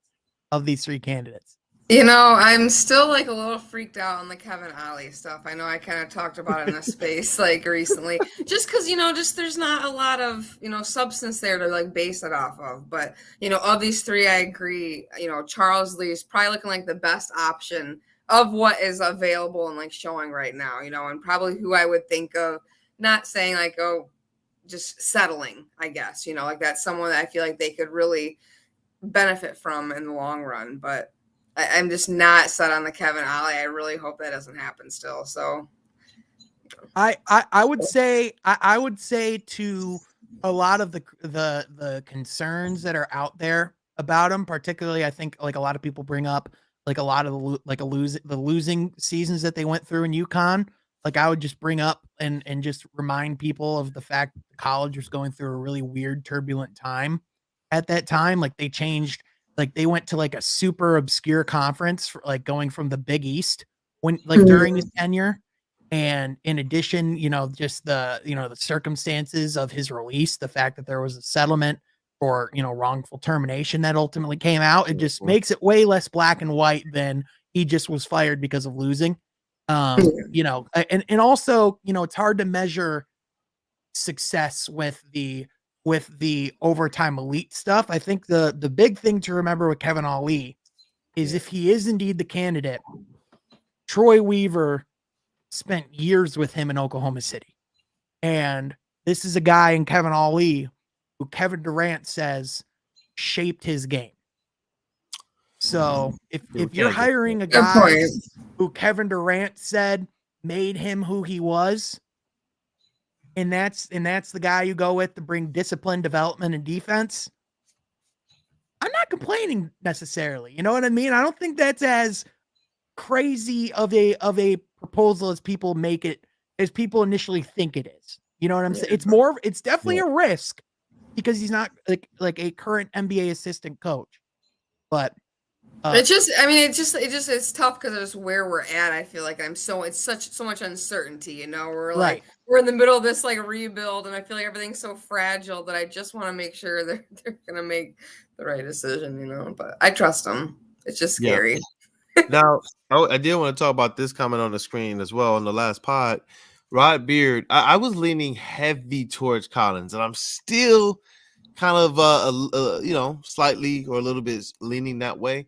of these three candidates? I'm still like a little freaked out on the Kevin Ollie stuff. I know I kind of talked about it in a space like recently, just because, just there's not a lot of, substance there to like base it off of. But, of these three, I agree. Charles Lee is probably looking like the best option of what is available and like showing right now, and probably who I would think of, not saying like, oh, just settling, I guess, like that's someone that I feel like they could really benefit from in the long run. But I'm just not set on the Kevin Ollie. I really hope that doesn't happen still. So I would say to a lot of the concerns that are out there about him, particularly, I think like a lot of people bring up like a lot of the losing seasons that they went through in UConn. Like, I would just bring up and just remind people of the fact that college was going through a really weird, turbulent time at that time. Like, they changed, like they went to like a super obscure conference for like going from the Big East when like during his tenure. And in addition, just the circumstances of his release, the fact that there was a settlement for, wrongful termination that ultimately came out, it just makes it way less black and white than he just was fired because of losing. And also, it's hard to measure success with the overtime elite stuff. I think the big thing to remember with Kevin Ollie is if he is indeed the candidate, Troy Weaver spent years with him in Oklahoma City. And this is a guy in Kevin Ollie who Kevin Durant says shaped his game. So if you're hiring a guy who Kevin Durant said made him who he was, and that's the guy you go with to bring discipline, development, and defense, I'm not complaining necessarily. You know what I mean? I don't think that's as crazy of a proposal as people make it, as people initially think it is. You know what I'm saying? It's definitely a risk because he's not like a current NBA assistant coach. But it's tough because it's where we're at. I feel like it's so much uncertainty, we're like, we're in the middle of this like rebuild, and I feel like everything's so fragile that I just want to make sure they're going to make the right decision, but I trust them. It's just scary. Now, I did want to talk about this comment on the screen as well on the last pod. Rod Beard, I was leaning heavy towards Collins, and I'm still kind of, slightly or a little bit leaning that way.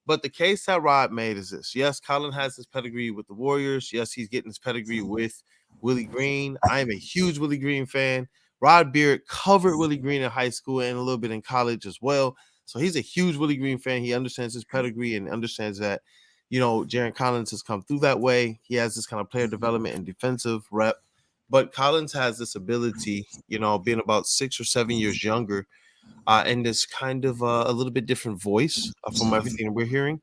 But the case that Rod made is this. Yes, Collins has his pedigree with the Warriors. Yes, he's getting his pedigree with Willie Green. I am a huge Willie Green fan. Rod Beard covered Willie Green in high school and a little bit in college as well. So he's a huge Willie Green fan. He understands his pedigree and understands that, Jarron Collins has come through that way. He has this kind of player development and defensive rep. But Collins has this ability, being about 6 or 7 years younger, and this kind of a little bit different voice from everything we're hearing,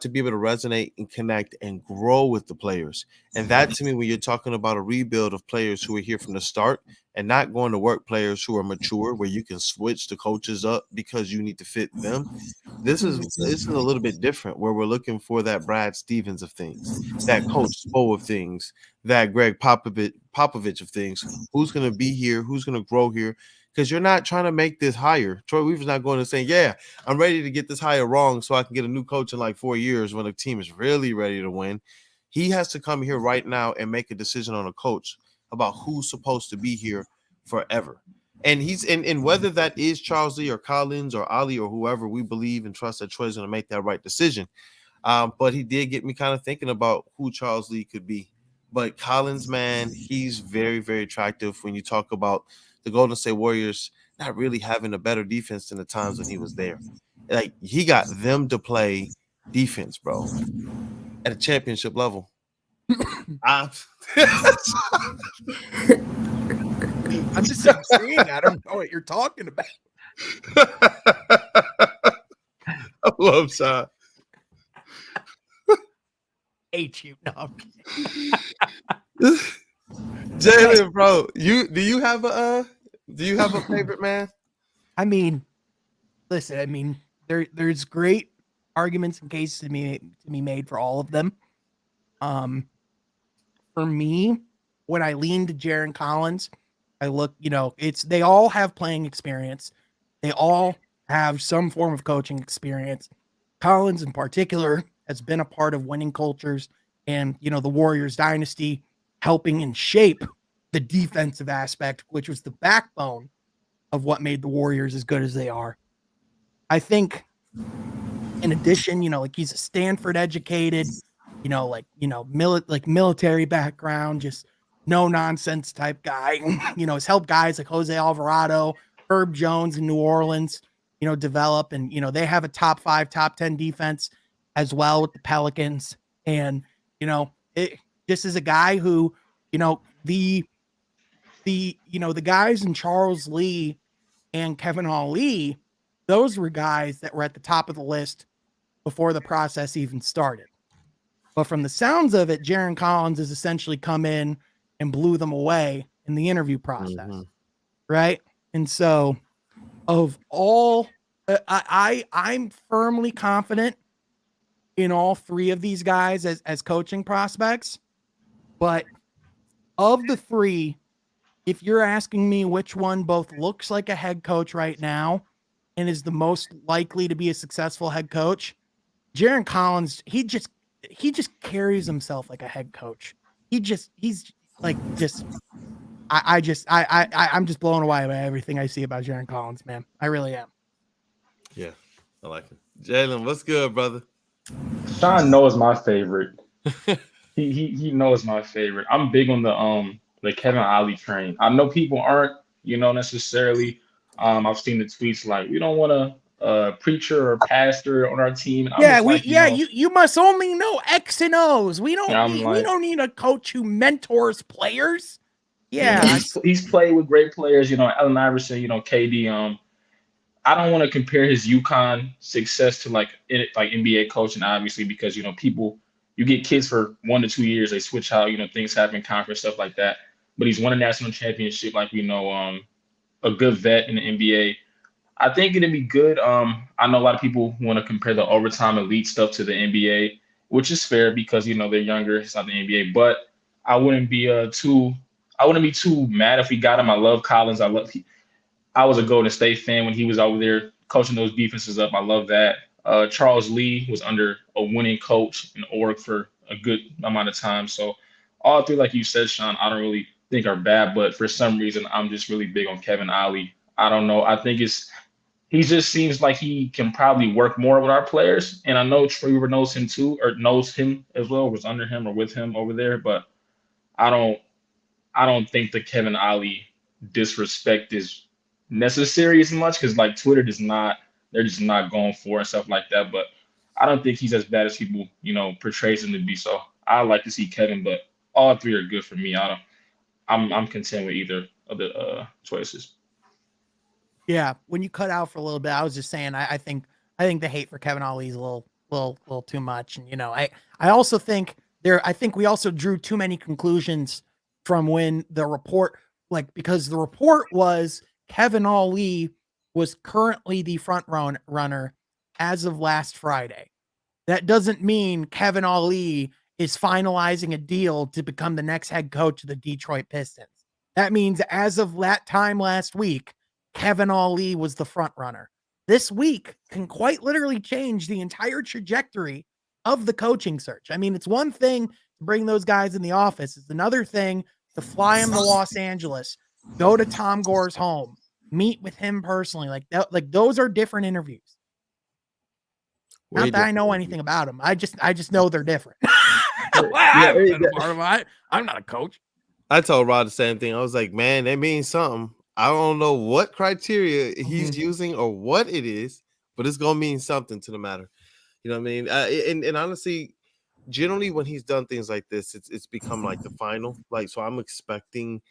to be able to resonate and connect and grow with the players. And that, to me, when you're talking about a rebuild of players who are here from the start and not going to work players who are mature, where you can switch the coaches up because you need to fit them, this is a little bit different, where we're looking for that Brad Stevens of things, that Coach Spo of things, that Greg Popovich of things. Who's going to be here? Who's going to grow here? because you're not trying to make this hire. Troy Weaver's not going to say, yeah, I'm ready to get this hire wrong so I can get a new coach in like 4 years when the team is really ready to win. He has to come here right now and make a decision on a coach about who's supposed to be here forever. And and whether that is Charles Lee or Collins or Ali or whoever, we believe and trust that Troy's going to make that right decision. But he did get me kind of thinking about who Charles Lee could be. But Collins, man, he's very, very attractive when you talk about the Golden State Warriors not really having a better defense than the times when he was there. Like, he got them to play defense, bro, at a championship level. I'm just saying, I don't know what you're talking about. I love Sean. Hate you. No. Jalen, bro, do you have a favorite, man? I mean, listen, I mean, there's great arguments and cases to be made for all of them. For me, when I lean to Jaren Collins, I look, they all have playing experience. They all have some form of coaching experience. Collins in particular has been a part of winning cultures and, the Warriors dynasty, helping and shape the defensive aspect, which was the backbone of what made the Warriors as good as they are. I think in addition, he's a Stanford educated, military background, just no nonsense type guy, has helped guys like Jose Alvarado, Herb Jones in New Orleans, develop. And, they have a top 5, top 10 defense as well with the Pelicans. And, this is a guy who, the guys in Charles Lee and Kevin Ali, those were guys that were at the top of the list before the process even started. But from the sounds of it, Jaren Collins has essentially come in and blew them away in the interview process. Right. And so of all, I'm firmly confident in all 3 of these guys as coaching prospects. But of the 3, if you're asking me which one both looks like a head coach right now and is the most likely to be a successful head coach, Jaren Collins, he just carries himself like a head coach. I'm just blown away by everything I see about Jaren Collins, man. I really am. Yeah, I like it. Jalen, what's good, brother? Sean knows my favorite. He knows my favorite. I'm big on the Kevin Ali train. I know people aren't, necessarily. I've seen the tweets like, we don't want a preacher or pastor on our team. You must only know X and O's. We don't need a coach who mentors players. Yeah. He's played with great players, Allen Iverson, KD. I don't want to compare his UConn success to like NBA coaching, obviously, because you get kids for 1 to 2 years, they switch out, things happen, conference, stuff like that. But he's won a national championship, like we know, a good vet in the NBA. I think it'd be good. I know a lot of people want to compare the overtime elite stuff to the NBA, which is fair because they're younger. It's not the NBA, but I wouldn't be too mad if we got him. I love Collins. I was a Golden State fan when he was over there coaching those defenses up. I love that. Charles Lee was under a winning coach in Org for a good amount of time. So all 3, like you said, Sean, I don't really think are bad, but for some reason, I'm just really big on Kevin Ali. I don't know. I think he just seems like he can probably work more with our players. And I know Troy Weaver knows him too, or knows him as well, was under him or with him over there. But I don't think the Kevin Ali disrespect is necessary as much because like Twitter they're just not going for and stuff like that. But I don't think he's as bad as people, portrays him to be. So I like to see Kevin, but all 3 are good for me. I'm content with either of the choices. Yeah, when you cut out for a little bit, I was just saying I think the hate for Kevin Ali is a little too much, and I also think we also drew too many conclusions from when the report, because the report was Kevin Ali was currently the front runner as of last Friday. That doesn't mean Kevin Ali is finalizing a deal to become the next head coach of the Detroit Pistons. That means as of that time last week, Kevin Ali was the front runner. This week can quite literally change the entire trajectory of the coaching search. I mean, it's one thing to bring those guys in the office. It's another thing to fly them to Los Angeles, go to Tom Gore's home, meet with him personally. Like those are different interviews. Not that I know anything about them. I just know they're different. I'm not a coach. I told Rod the same thing. I was like, man, that means something. I don't know what criteria he's using or what it is, but it's gonna mean something to the matter. You know what I mean? And honestly, generally when he's done things like this, it's become like the final. Like, so I'm expecting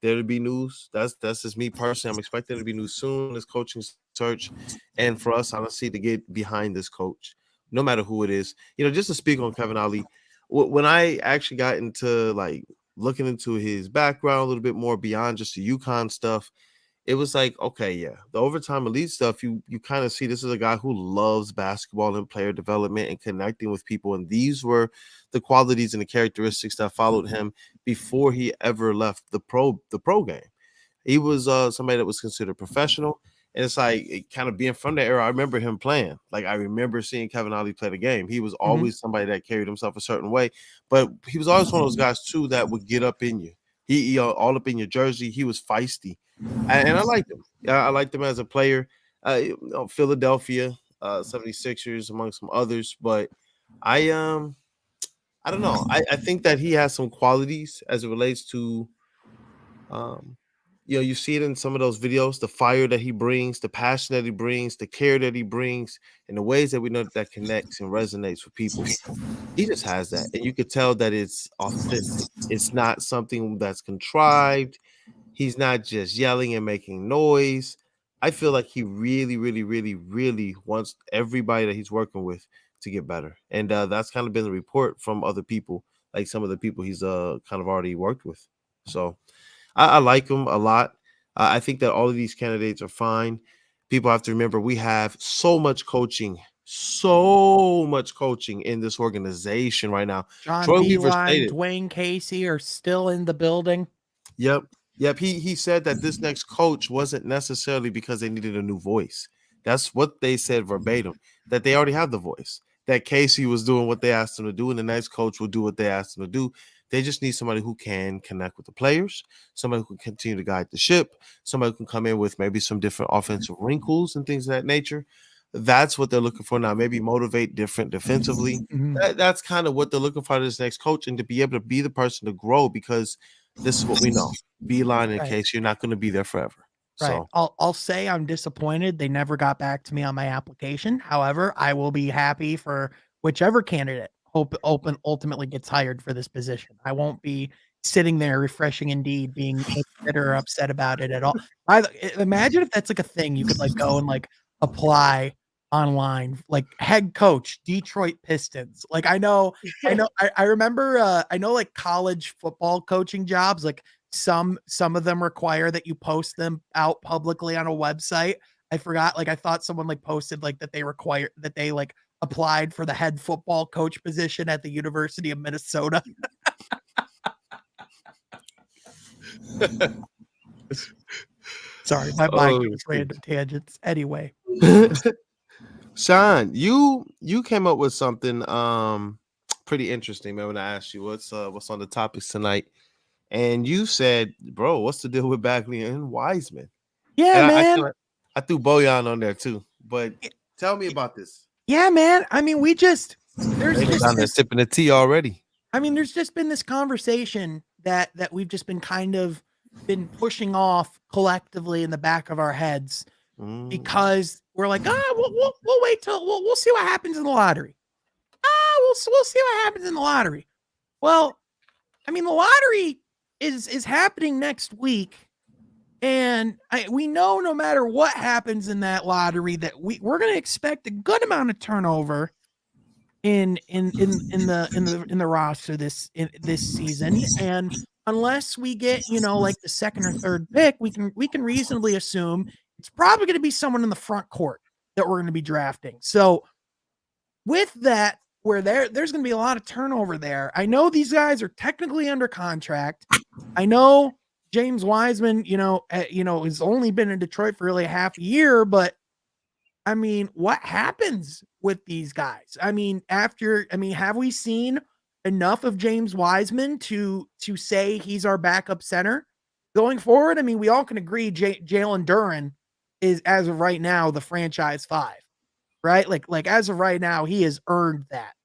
there to be news. That's just me personally. I'm expecting there to be news soon. This coaching search, and for us, honestly, to get behind this coach, no matter who it is. You know, just to speak on Kevin Ali, when I actually got into like looking into his background a little bit more beyond just the UConn stuff, it was like, okay, yeah, the overtime elite stuff, you kind of see this is a guy who loves basketball and player development and connecting with people. And these were the qualities and the characteristics that followed him before he ever left the pro game. He was somebody that was considered professional. And it's like kind of being from that era, I remember him playing. Like, I remember seeing Kevin Ali play the game. He was always somebody that carried himself a certain way, but he was always one of those guys too that would get up in you. He all up in your jersey. He was feisty, and I liked him. I liked him as a player. Philadelphia 76ers, among some others. But I don't know. I think that he has some qualities as it relates to you see it in some of those videos, the fire that he brings, the passion that he brings, the care that he brings, and the ways that we know that connects and resonates with people. He just has that. And you could tell that it's authentic. It's not something that's contrived. He's not just yelling and making noise. I feel like he really, really, really, really wants everybody that he's working with to get better. And that's kind of been the report from other people, like some of the people he's kind of already worked with. So I like him a lot. I think that all of these candidates are fine. People have to remember we have so much coaching in this organization right now. John Beilein, Dwayne Casey are still in the building. Yep. He said that this next coach wasn't necessarily because they needed a new voice. That's what they said verbatim, that they already have the voice, that Casey was doing what they asked him to do, and the next coach will do what they asked him to do. They just need somebody who can connect with the players, somebody who can continue to guide the ship, somebody who can come in with maybe some different offensive wrinkles and things of that nature. That's what they're looking for now. Maybe motivate different defensively. That's kind of what they're looking for this next coach, and to be able to be the person to grow, because this is what we know. Beilein and Casey, you're not going to be there forever. Right. So I'll say I'm disappointed they never got back to me on my application. However, I will be happy for whichever candidate ultimately gets hired for this position. I won't be sitting there refreshing Indeed, being bitter or upset about it at all. Imagine if that's like a thing you could like go and like apply online, like head coach, Detroit Pistons. Like I remember I know like college football coaching jobs, like some of them require that you post them out publicly on a website. I forgot, like I thought someone like posted like that they like applied for the head football coach position at the University of Minnesota. Sorry, my mind goes random tangents. Anyway, Sean, you came up with something pretty interesting, man. When I asked you what's on the topics tonight, and you said, "Bro, what's the deal with Bagley and Wiseman?" Yeah, and man. I threw Bojan on there too, but tell me about this. Yeah, man. I mean, there's down there sipping the tea already. I mean, there's just been this conversation that we've just been kind of been pushing off collectively in the back of our heads because we're like, we'll wait till we'll see what happens in the lottery. We'll see what happens in the lottery. Well, I mean, the lottery is happening next week. And we know no matter what happens in that lottery that we're going to expect a good amount of turnover in the roster this season. And unless we get, like the second or third pick, we can reasonably assume it's probably going to be someone in the front court that we're going to be drafting. So with that, where there's going to be a lot of turnover there. I know these guys are technically under contract. I know James Wiseman, has only been in Detroit for really half a year, but I mean, what happens with these guys? I mean, have we seen enough of James Wiseman to say he's our backup center going forward? I mean, we all can agree Jalen Duren is, as of right now, the franchise 5, right? Like as of right now, he has earned that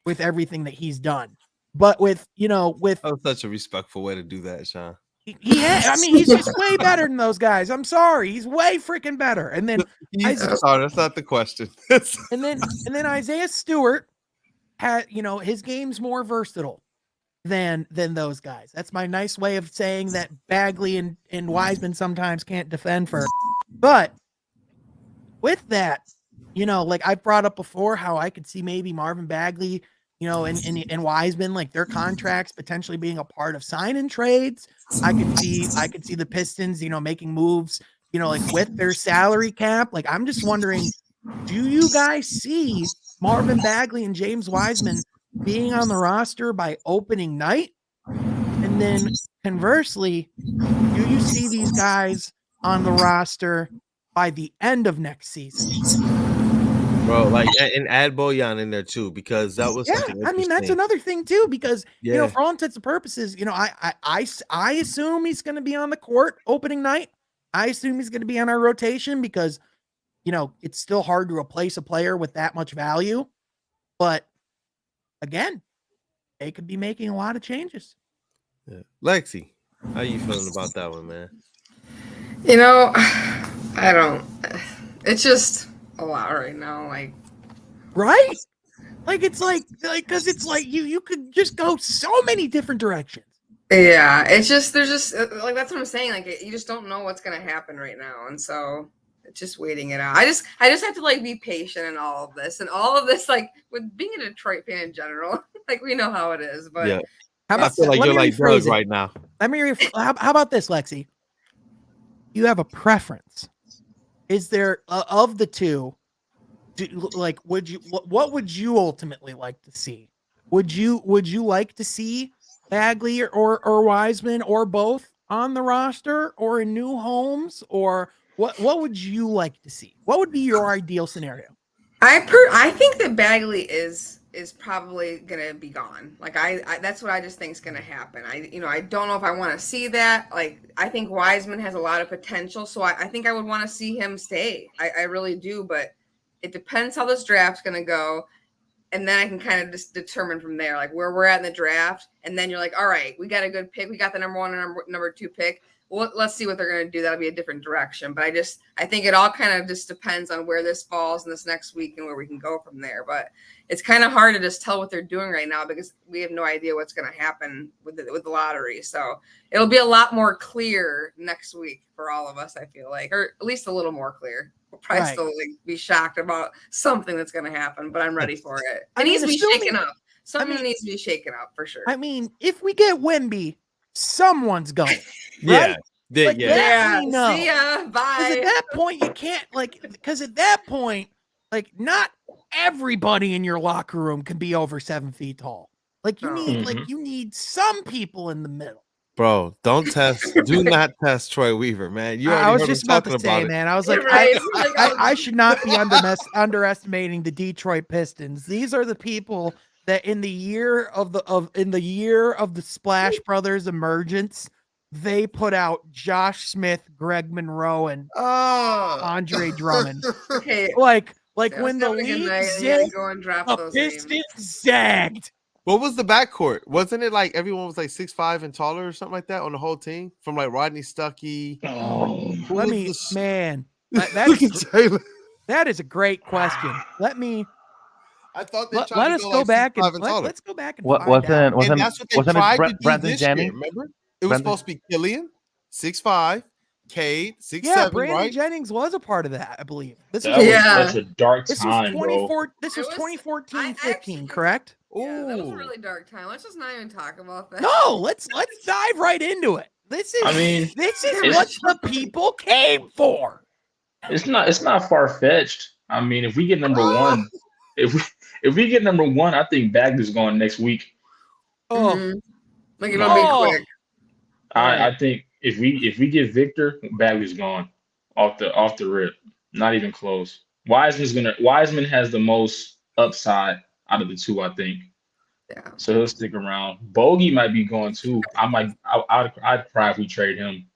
with everything that he's done. But with that was such a respectful way to do that, Sean. He's just way better than those guys. I'm sorry, he's way freaking better. And then sorry, that's not the question. and then Isaiah Stewart had, his game's more versatile than those guys. That's my nice way of saying that Bagley and Wiseman sometimes can't defend for. But with that, like I brought up before, how I could see maybe Marvin Bagley, and Wiseman, like their contracts potentially being a part of sign-in trades. I could see the Pistons, making moves, like with their salary cap. Like, I'm just wondering, do you guys see Marvin Bagley and James Wiseman being on the roster by opening night? And then conversely, do you see these guys on the roster by the end of next season? Bro, like, and add Bojan in there too, because that was something. I mean, that's another thing too, because for all intents and purposes, I assume he's going to be on the court opening night. I assume he's going to be on our rotation because, it's still hard to replace a player with that much value. But again, they could be making a lot of changes. Yeah. Lexi, how you feeling about that one, man? I don't. It's just a lot right now, right? Like it's like because it's like you could just go so many different directions. Yeah, it's just there's just like that's what I'm saying. Like you just don't know what's gonna happen right now, and so it's just waiting it out. I just have to be patient in all of this, like with being a Detroit fan in general. Like we know how it is, but yeah. How about, I feel like you're like Doug right now. Let me how about this, Lexi? You have a preference. Is there of the two? What would you ultimately like to see? Would you like to see Bagley or Wiseman or both on the roster or in new homes, or what would you like to see? What would be your ideal scenario? I think that Bagley is probably gonna be gone. Like I that's what I just think is gonna happen. I don't know if I want to see that. Like I think Wiseman has a lot of potential, so I think I would want to see him stay. I really do, but it depends how this draft's gonna go, and then I can kind of just determine from there, like where we're at in the draft. And then you're like, all right, we got a good pick. We got the number 1 and number 2 pick. Well, let's see what they're going to do. That'll be a different direction. But I think it all kind of just depends on where this falls in this next week and where we can go from there. But it's kind of hard to just tell what they're doing right now because we have no idea what's going to happen with the lottery. So it'll be a lot more clear next week for all of us, I feel like, or at least a little more clear. We'll probably still be shocked about something that's going to happen, but I'm ready for it. It needs to be shaken up. Something needs to be shaken up for sure. I mean, if we get Wemby, someone's going. Right? Yeah. See ya. Bye. Because at that point, you can't because at that point, not everybody in your locker room can be over 7 feet tall. Like you need you need some people in the middle. Bro, do not test Troy Weaver, man. I was just about to say, man. I was like, I should not be underestimating the Detroit Pistons. These are the people that in the year of the Splash Brothers emergence, they put out Josh Smith, Greg Monroe, and Andre Drummond. Okay. Like when the league zigged, the Pistons zagged. What was the backcourt? Wasn't it like everyone was like 6'5" and taller or something like that on the whole team? From like Rodney Stuckey. That is a great question. I thought they let us go back and let's go back and wasn't that's what they tried to do Brandon this Jennings? year, remember? It was supposed to be Killian, 6'5", Cade, 6'7", Brandon right? Jennings was a part of that, I believe. That was such a dark time, bro. This was 2014-15, correct? Yeah, that was a really dark time. Let's just not even talk about that. No, let's dive right into it. This is what the people came for. It's not far-fetched. I mean, if we get number 1, if we get number 1, I think Bagley's going next week. Oh. Like it'll be quick. I think if we get Victor, Bagley's gone off the rip. Not even close. Wiseman has the most upside out of the two, I think. Yeah. So he'll stick around. Bogey might be going too. I'd cry if we trade him.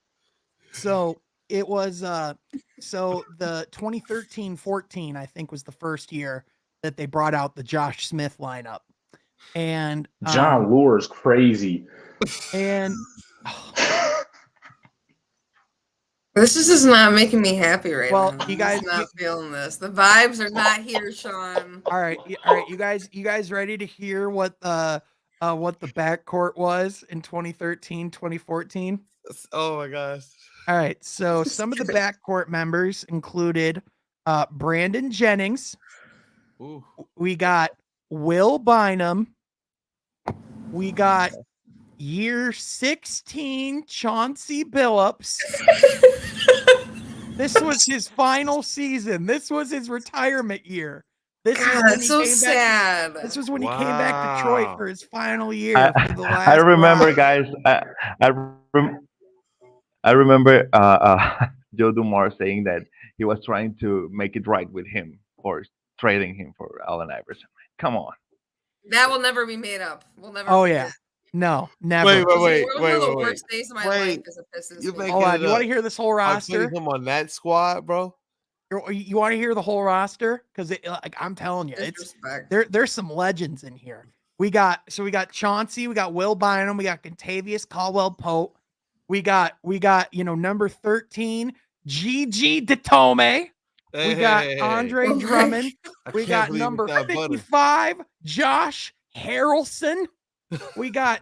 So it was so the 2013-14, I think, was the first year that they brought out the Josh Smith lineup. And John Lure's crazy. and This is just not making me happy right Well, now. you guys- I'm just not feeling this. The vibes are not here, Sean. all right, you guys ready to hear what the backcourt was in 2013, 2014? Oh my gosh. All right, so some of the backcourt members included Brandon Jennings. Ooh. We got Will Bynum. We got year 16 Chauncey Billups. This was his final season. This was his retirement year. This is God, when that's he so came sad. Back. This was when he came back to Detroit Wow. for his final year. For the last I remember, ride. guys. I remember Joe Dumars saying that he was trying to make it right with him for trading him for Allen Iverson. Come on. That will never be made up. We'll never. Oh forget. yeah, no, never. Wait, It was wait, one of the wait. worst days of my Wait. life as a Pistons You fan. make Hold on. it You up. want to hear this whole I'm roster? putting him on that squad, bro. You want to hear the whole roster? Because like I'm telling you, it's Disrespect. there's some legends in here. We got Chauncey, we got Will Bynum, we got Contavious Caldwell Pope, we got number 13 Gigi Datome, we got Andre Oh my Drummond, I we can't got believe number it's not butter. 55 Josh Harrelson, we got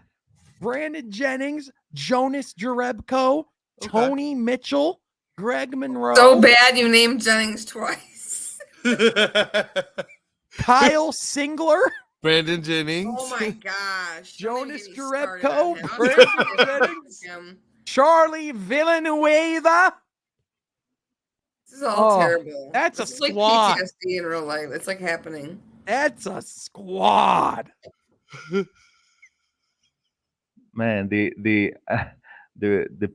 Brandon Jennings, Jonas Jerebko, Okay. Tony Mitchell, Greg Monroe, So bad you named Jennings twice. Kyle Singler. Brandon Jennings. Oh my gosh. Don't Jonas even get me started Jerebko, on him. I'm Brandon sorry to Jennings. him. Charlie Villanueva. This is all Oh, terrible. that's a This is like squad. PTSD in real life. It's like happening. That's a squad. Man, the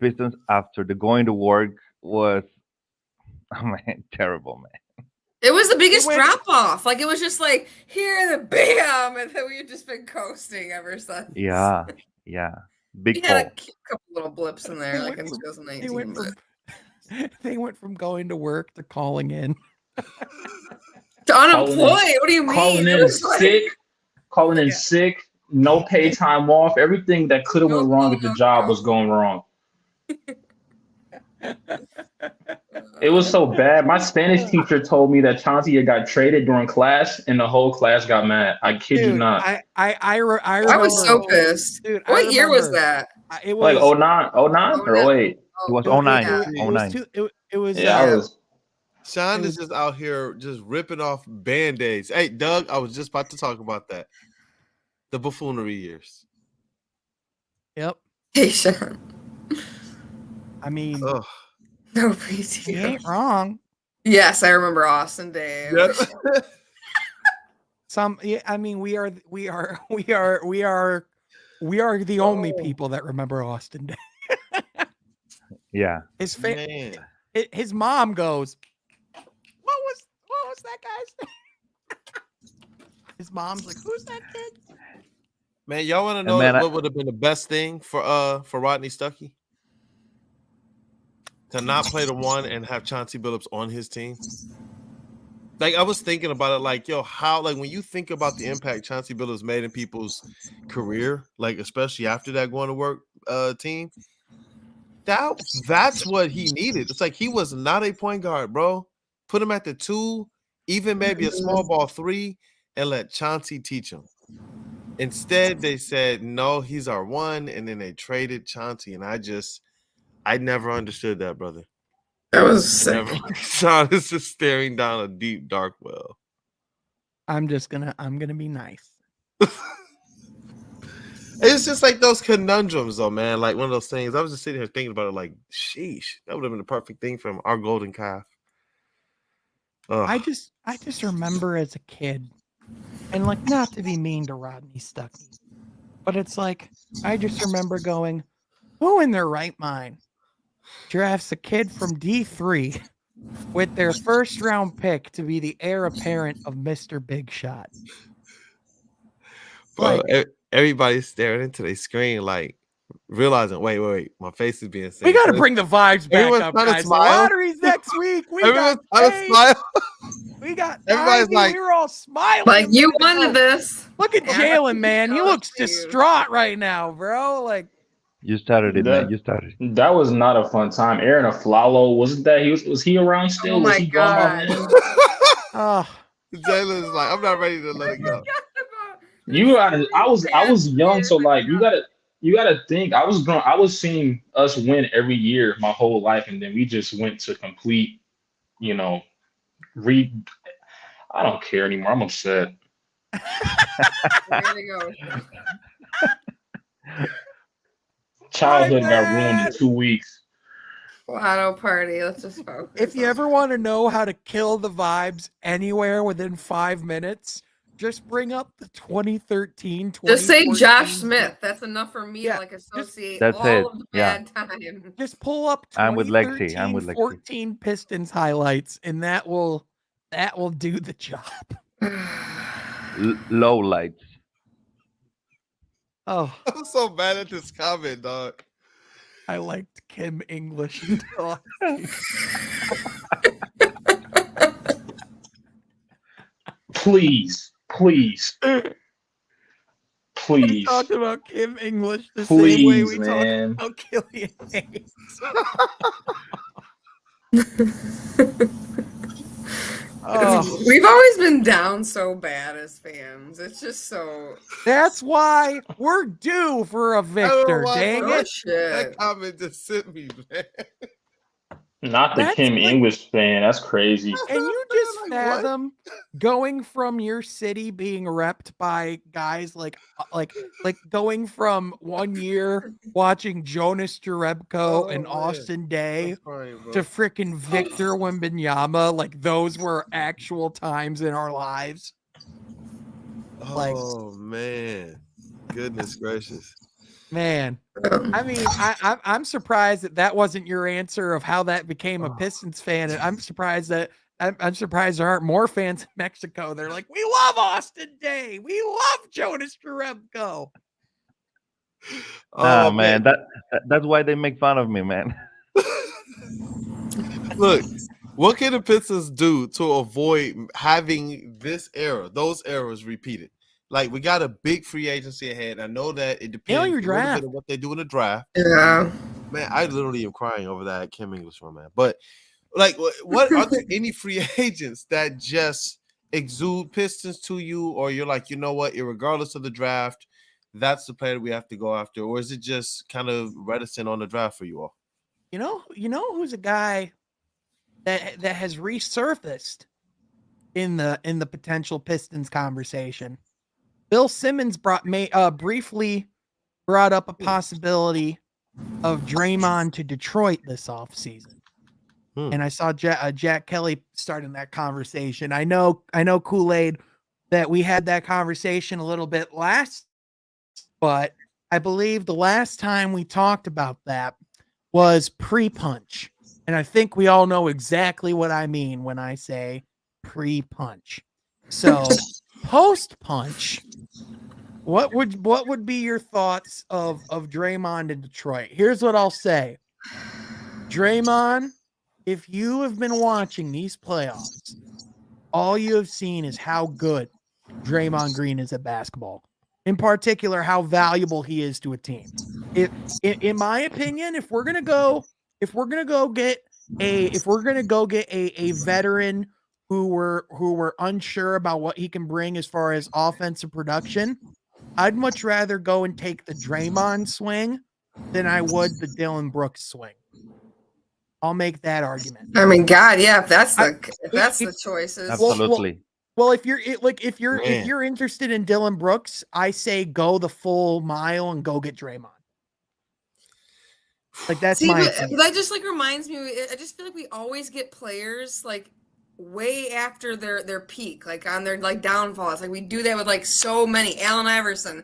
Pistons after the going to work was, oh man, terrible, man. It was the biggest went- drop off. Like it was just like here the bam, and then we've just been coasting ever since. Yeah, We big had a fall. couple little blips in there, They like went in from- 2019. They went from going to work to calling in. To unemployed? What do you mean? Calling It in was like- sick, calling in Yeah. sick, no pay time off. Everything that could have No went wrong at the call, no job call. was going wrong. It was so bad. My Spanish teacher told me that Chauncey had got traded during class, and the whole class got mad. I kid you Dude, not. I remember. I was so pissed. Dude, I What year was remember. that? It was Like 09 or 08. It was it was- 09. it was 09. it was Yeah, I was. Sean It is just out here just ripping off band-aids. Hey, Doug, I was just about to talk about that. The buffoonery years. Yep. Hey, Sean. I mean, Ugh. No big he deal. ain't wrong. Yes, I remember Austin Day. Yep. I mean, we are the only Oh. people that remember Austin Day. Yeah. Man. His mom goes, what was that guy's name? His mom's like, who's that kid? Man, y'all want to know man, what would have been the best thing for Rodney Stuckey? To not play the one and have Chauncey Billups on his team. Like I was thinking about it, like, yo, how, like when you think about the impact Chauncey Billups made in people's career, like especially after that going to work team, that's what he needed. It's like he was not a point guard, bro. Put him at the 2, even maybe a small ball 3, and let Chauncey teach him. Instead, they said, no, he's our 1, and then they traded Chauncey, and I never understood that, brother. That was sick. Sean is just staring down a deep, dark well. I'm gonna be nice. It's just like those conundrums, though, man. Like one of those things. I was just sitting here thinking about it, like, sheesh, that would have been the perfect thing for him. Our golden calf. Ugh. I just remember as a kid, and like not to be mean to Rodney Stuckey, but it's like I just remember going, who in their right mind drafts a kid from D3 with their first round pick to be the heir apparent of Mr. Big Shot. Bro, everybody's staring into their screen, like realizing, wait, my face is being seen. We got to bring the vibes back Everyone's up, trying to guys. The smile. lottery's next week. We Everyone's got trying to paid. smile. We got Everybody's Ivy. like- We were all smiling. Like, a you minute wanted ago. this. Look at Yeah. Jalen, man. He Oh, looks dude. distraught right now, bro. Like, You started it, man. You started. That was not a fun time. Aaron Aflalo, wasn't that was he around still? Oh was my he gone by God. then? oh, Jalen's like, I'm not ready to let it go. I was young, so like you gotta think. I was seeing us win every year my whole life, and then we just went to complete, I don't care anymore. I'm upset. There we go. Childhood got ruined in 2 weeks. Lotto party. Let's just focus. if you ever want to know how to kill the vibes anywhere within 5 minutes, just bring up the 2013, just say 2014 Josh Smith. That's enough for me Yeah, to like associate That's all it. of the Yeah. bad time. Just pull up I'm with Lexi. 14 Pistons highlights, and that will do the job. Low lights. Oh, I'm so mad at this comment, dog. I liked Kim English. Please. We Please. talked about Kim English the same way we Please, man. talked about Killian Hayes. Oh, We've always been down so bad as fans. It's just so. that's why we're due for a victor. why, Dang bro. it! Shit. That comment just sent me, man. Not the That's Kim like- English fan. That's crazy. Can you just Like, what? fathom going from your city being repped by guys like going from 1 year watching Jonas Jerebko Oh, and man. Austin Day I'm sorry, bro. to freaking Victor Wembanyama? Like, those were actual times in our lives. like- Oh man, goodness gracious. Man, I mean, I'm surprised that wasn't your answer of how that became a Pistons fan. And I'm surprised that there aren't more fans in Mexico. They're like, we love Austin Day. We love Jonas Jerebko. Oh man, that's why they make fun of me, man. Look, what can the Pistons do to avoid having those eras repeated? Like, we got a big free agency ahead. I know that it depends Nail your a little draft. bit of what they do in the draft. Yeah. Man, I literally am crying over that Kim English one, man. But like, what are there any free agents that just exude Pistons to you, or you're like, you know what, regardless of the draft, that's the player we have to go after, or is it just kind of reticent on the draft for you all? You know who's a guy that has resurfaced in the potential Pistons conversation? Bill Simmons briefly brought up a possibility of Draymond to Detroit this offseason. And I saw Jack Kelly starting that conversation. I know Kool-Aid that we had that conversation a little bit last, but I believe the last time we talked about that was pre-punch. And I think we all know exactly what I mean when I say pre-punch. So post-punch, what would be your thoughts of Draymond in Detroit? Here's what I'll say. Draymond, if you have been watching these playoffs, all you have seen is how good Draymond Green is at basketball. In particular, how valuable he is to a team. In my opinion, if we're gonna go get a veteran who we're unsure about what he can bring as far as offensive production, I'd much rather go and take the Draymond swing than I would the Dylan Brooks swing. I'll make that argument. I mean, God, yeah. If that's the choices. Absolutely. Well, if you're interested in Dylan Brooks, I say go the full mile and go get Draymond. Like, that's my opinion. That just like reminds me. I just feel like we always get players like way after their peak, like on their like downfall. It's like we do that with like so many. Allen Iverson,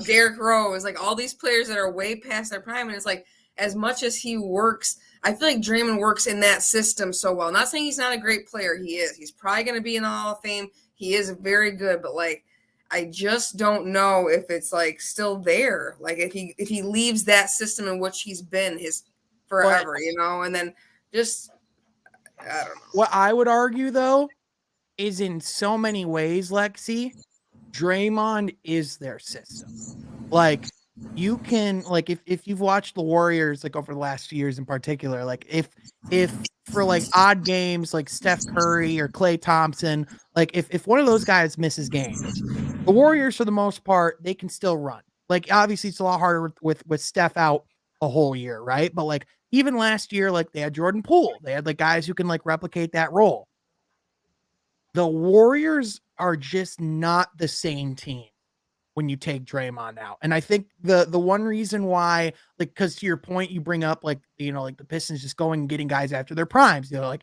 Derrick Rose, like all these players that are way past their prime, and it's like as much as he works I feel like Draymond works in that system so well. Not saying he's not a great player. He is. He's probably going to be in the Hall of Fame. He is very good, but like, I just don't know if it's like still there. Like if he leaves that system in which he's been his forever, you know, and then just I don't know. What I would argue though is in so many ways, Lexi, Draymond is their system. Like you can like if you've watched the Warriors like over the last few years in particular, like if for like odd games like Steph Curry or Klay Thompson, like if one of those guys misses games, the Warriors for the most part they can still run. Like obviously it's a lot harder with Steph out a whole year, right? But like even last year, like they had Jordan Poole, they had like guys who can like replicate that role. The Warriors are just not the same team when you take Draymond out. And I think the one reason why, like, because to your point, you bring up like, you know, like the Pistons just going and getting guys after their primes, you know, like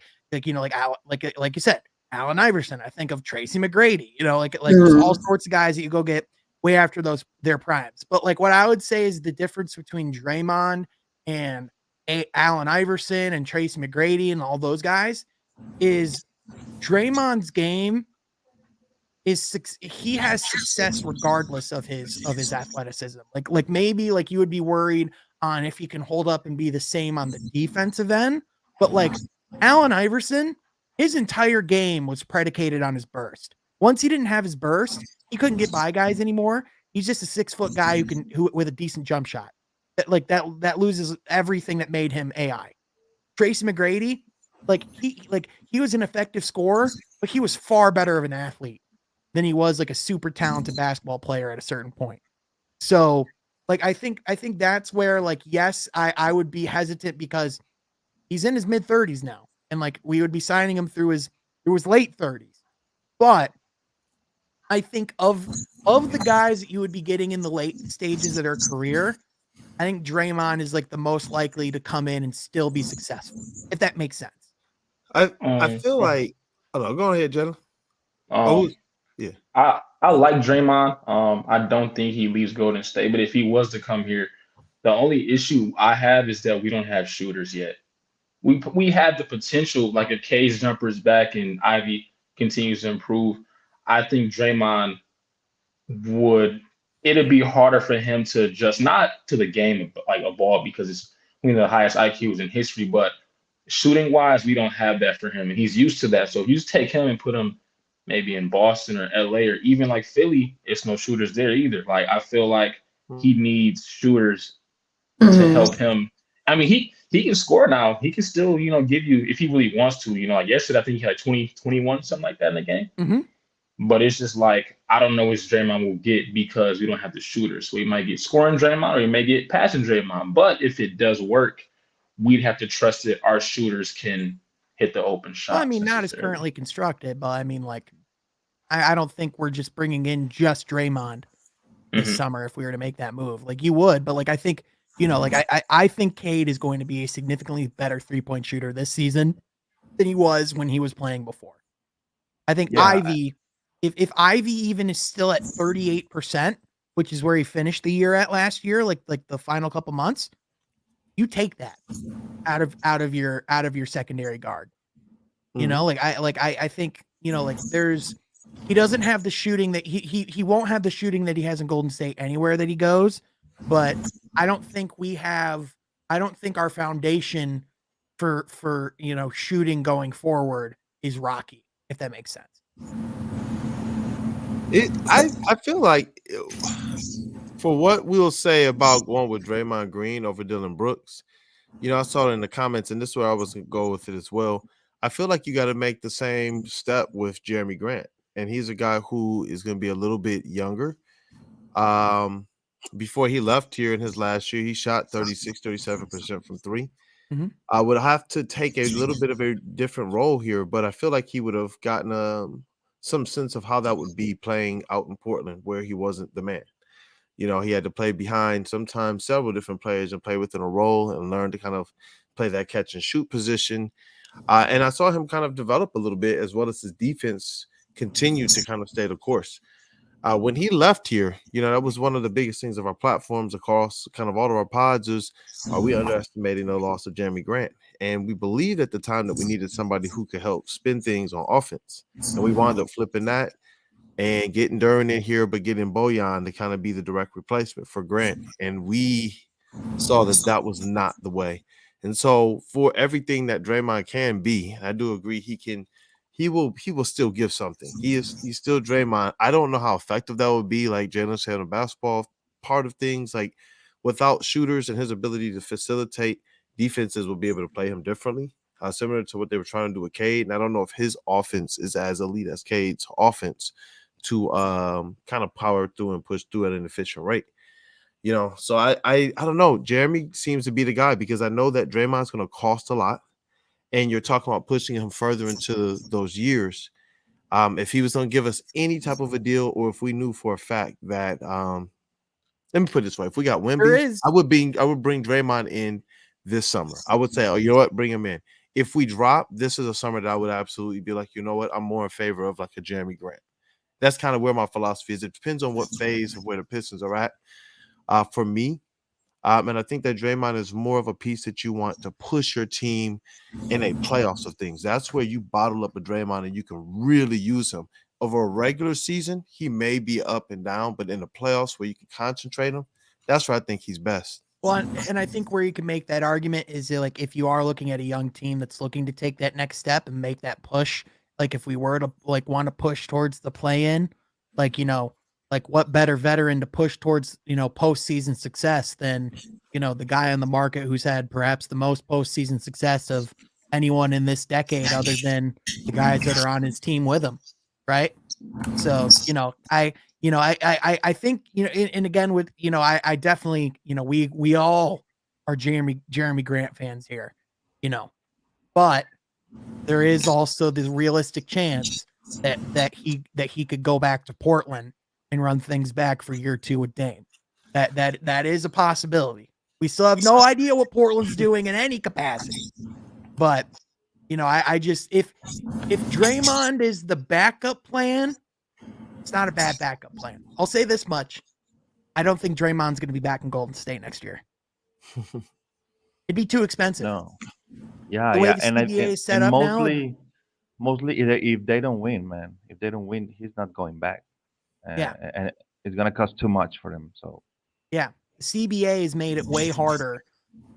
you said, Allen Iverson. I think of Tracy McGrady, you know, like there's all sorts of guys that you go get way after their primes. But like what I would say is the difference between Draymond and Allen Iverson and Tracy McGrady and all those guys is Draymond's game he has success regardless of his athleticism. Like maybe like you would be worried on if he can hold up and be the same on the defensive end, but like Allen Iverson, his entire game was predicated on his burst. Once he didn't have his burst, he couldn't get by guys anymore. He's just a 6-foot guy who with a decent jump shot. That loses everything that made him AI. Tracy McGrady, he was an effective scorer, but he was far better of an athlete than he was like a super talented basketball player at a certain point. So like, I think that's where like, yes, I would be hesitant because he's in his mid 30s now. And like, we would be signing him through his late 30s. But I think of the guys that you would be getting in the late stages of their career, I think Draymond is like the most likely to come in and still be successful, if that makes sense. I feel like, oh, go ahead, Jenna. Yeah. I like Draymond. I don't think he leaves Golden State, but if he was to come here, the only issue I have is that we don't have shooters yet. We have the potential, like if K's jumper is back and Ivy continues to improve, I think Draymond it'd be harder for him to adjust, not to the game like a ball because it's one of the highest IQs in history, but shooting wise, we don't have that for him. And he's used to that. So if you just take him and put him maybe in Boston or LA or even like Philly, it's no shooters there either. Like I feel like he needs shooters to help him. I mean, he can score now. He can still, you know, give you if he really wants to, you know, like yesterday I think he had 20, 21, something like that in the game. Mm-hmm. But it's just like I don't know which Draymond will get because we don't have the shooters. So we might get scoring Draymond or we may get passing Draymond. But if it does work, we'd have to trust that our shooters can hit the open shot. Well, I mean, not as currently constructed, but I mean, like, I don't think we're just bringing in just Draymond this summer if we were to make that move. Like you would, but like I think, you know, like I think Cade is going to be a significantly better 3-point shooter this season than he was when he was playing before. I think Ivy, if Ivy even is still at 38%, which is where he finished the year at last year, like the final couple months, you take that out of your secondary guard. You know, I think, you know, like he doesn't have the shooting that he won't have the shooting that he has in Golden State anywhere that he goes, but I don't think our foundation for you know shooting going forward is rocky, if that makes sense. I feel like for what we'll say about going with Draymond Green over Dylan Brooks, you know, I saw it in the comments, and this is where I was going to go with it as well. I feel like you got to make the same step with Jerami Grant, and he's a guy who is going to be a little bit younger. Before he left here in his last year, he shot 37% from three. I would have to take a little bit of a different role here, but I feel like he would have gotten some sense of how that would be playing out in Portland where he wasn't the man. You know, he had to play behind sometimes several different players and play within a role and learn to kind of play that catch and shoot position. And I saw him kind of develop a little bit as well as his defense continue to kind of stay the course. When he left here, that was one of the biggest things of our platforms across kind of all of our pods is, are we underestimating the loss of Jeremy Grant? And we believed at the time that we needed somebody who could help spin things on offense. And we wound up flipping that and getting Duran in here, but getting Bojan to kind of be the direct replacement for Grant. And we saw that that was not the way. And so for everything that Draymond can be, I do agree he will still give something. He's still Draymond. I don't know how effective that would be, like Jalen said, on the basketball part of things. Like without shooters and his ability to facilitate, defenses will be able to play him differently. Similar to what they were trying to do with Cade. And I don't know if his offense is as elite as Cade's offense to kind of power through and push through at an efficient rate. So I don't know. Jerami seems to be the guy because I know that Draymond's going to cost a lot. And you're talking about pushing him further into those years. If he was going to give us any type of a deal, or if we knew for a fact that, let me put it this way: if we got Wemby, I would bring Draymond in this summer. I would say, oh, you know what, bring him in. If we drop, this is a summer that I would absolutely be like, you know what, I'm more in favor of like a Jerami Grant. That's kind of where my philosophy is. It depends on what phase of where the Pistons are at. For me. And I think that Draymond is more of a piece that you want to push your team in a playoffs of things. That's where you bottle up a Draymond and you can really use him. Over a regular season, he may be up and down, but in the playoffs where you can concentrate him, that's where I think he's best. Well, and I think where you can make that argument is like if you are looking at a young team that's looking to take that next step and make that push, like if we were to like want to push towards the play-in, like like what better veteran to push towards, postseason success than, the guy on the market who's had perhaps the most postseason success of anyone in this decade other than the guys that are on his team with him. Right. So, I think, and again with, I definitely, we all are Jerami Grant fans here, but there is also the realistic chance that he could go back to Portland and run things back for year 2 with Dame. That is a possibility. We still have no idea what Portland's doing in any capacity. But, I just if Draymond is the backup plan, it's not a bad backup plan. I'll say this much. I don't think Draymond's going to be back in Golden State next year. It'd be too expensive. No. Yeah, the way yeah. the And CBA is set up mostly if they don't win, man. If they don't win, he's not going back. Yeah. And it's gonna cost too much for them. So yeah, CBA has made it way harder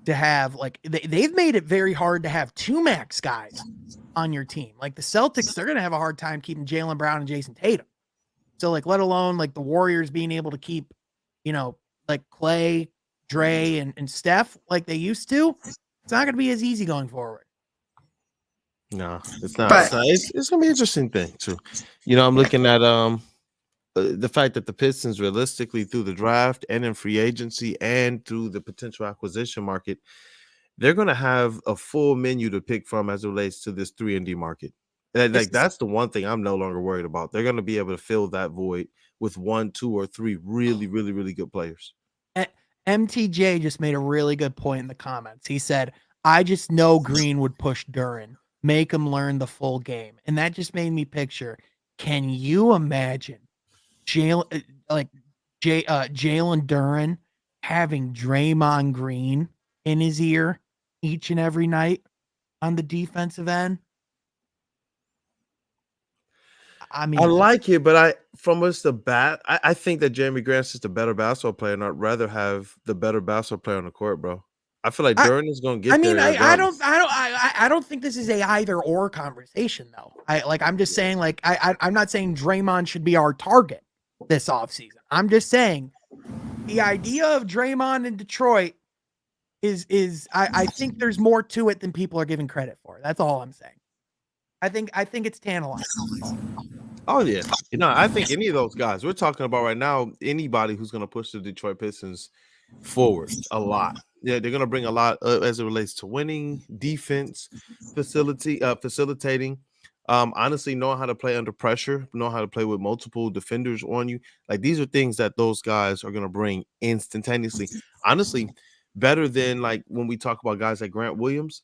to have they've made it very hard to have 2 max guys on your team. Like the Celtics, they're gonna have a hard time keeping Jaylen Brown and Jason Tatum. So let alone the Warriors being able to keep, Clay, Dre, and Steph like they used to. It's not gonna be as easy going forward. No, it's not. It's gonna be an interesting thing too. I'm looking at the fact that the Pistons realistically through the draft and in free agency and through the potential acquisition market, they're going to have a full menu to pick from as it relates to this 3-and-D market. And that's the one thing I'm no longer worried about. They're going to be able to fill that void with 1, 2, or 3 really, really, really good players. MTJ just made a really good point in the comments. He said, I just know Green would push Duran, make him learn the full game. And that just made me picture, can you imagine Jalen Duran having Draymond Green in his ear each and every night on the defensive end? I mean, I like it, but I think that Jerami Grant's just a better basketball player, and I'd rather have the better basketball player on the court, bro. I feel like Duran is going to get there. I don't think this is a either or conversation though. I'm just saying I'm not saying Draymond should be our target this offseason. I'm just saying the idea of Draymond in Detroit is I think there's more to it than people are giving credit for. That's all I'm saying. I think it's tantalizing. Oh yeah, I think any of those guys we're talking about right now, anybody who's going to push the Detroit Pistons forward a lot. Yeah, they're going to bring a lot as it relates to winning, defense, facilitating. Honestly, knowing how to play under pressure, knowing how to play with multiple defenders on you. Like these are things that those guys are going to bring instantaneously. Honestly, better than like when we talk about guys like Grant Williams.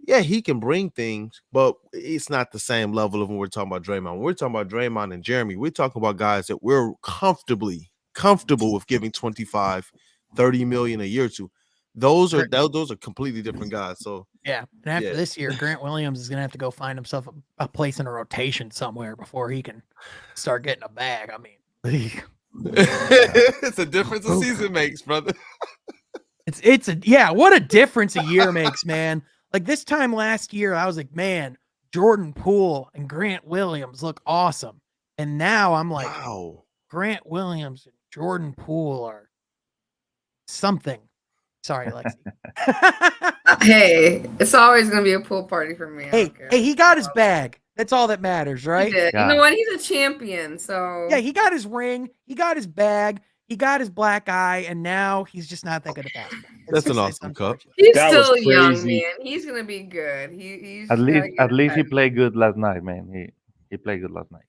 yeah, he can bring things, but it's not the same level of when we're talking about Draymond. When we're talking about Draymond and Jerami, we're talking about guys that we're comfortable with giving 25, 30 million a year to. Those are completely different guys. So yeah, and after this year, Grant Williams is gonna have to go find himself a place in a rotation somewhere before he can start getting a bag. I mean, it's a difference a season makes, brother. What a difference a year makes, man. Like this time last year, I was like, man, Jordan Poole and Grant Williams look awesome. And now I'm like, wow. Grant Williams and Jordan Poole are something. Sorry, Lexi. Hey, it's always gonna be a pool party for me. Hey, he got his bag. That's all that matters, right? He did. Yeah. You know what? He's a champion. So Yeah, he got his ring, he got his bag, he got his black eye, and now he's just not that good at basketball. That's an awesome cup. He's That was still young, crazy. man. He's gonna be good. He's At just gotta least get it he right. played good last night, man. He played good last night.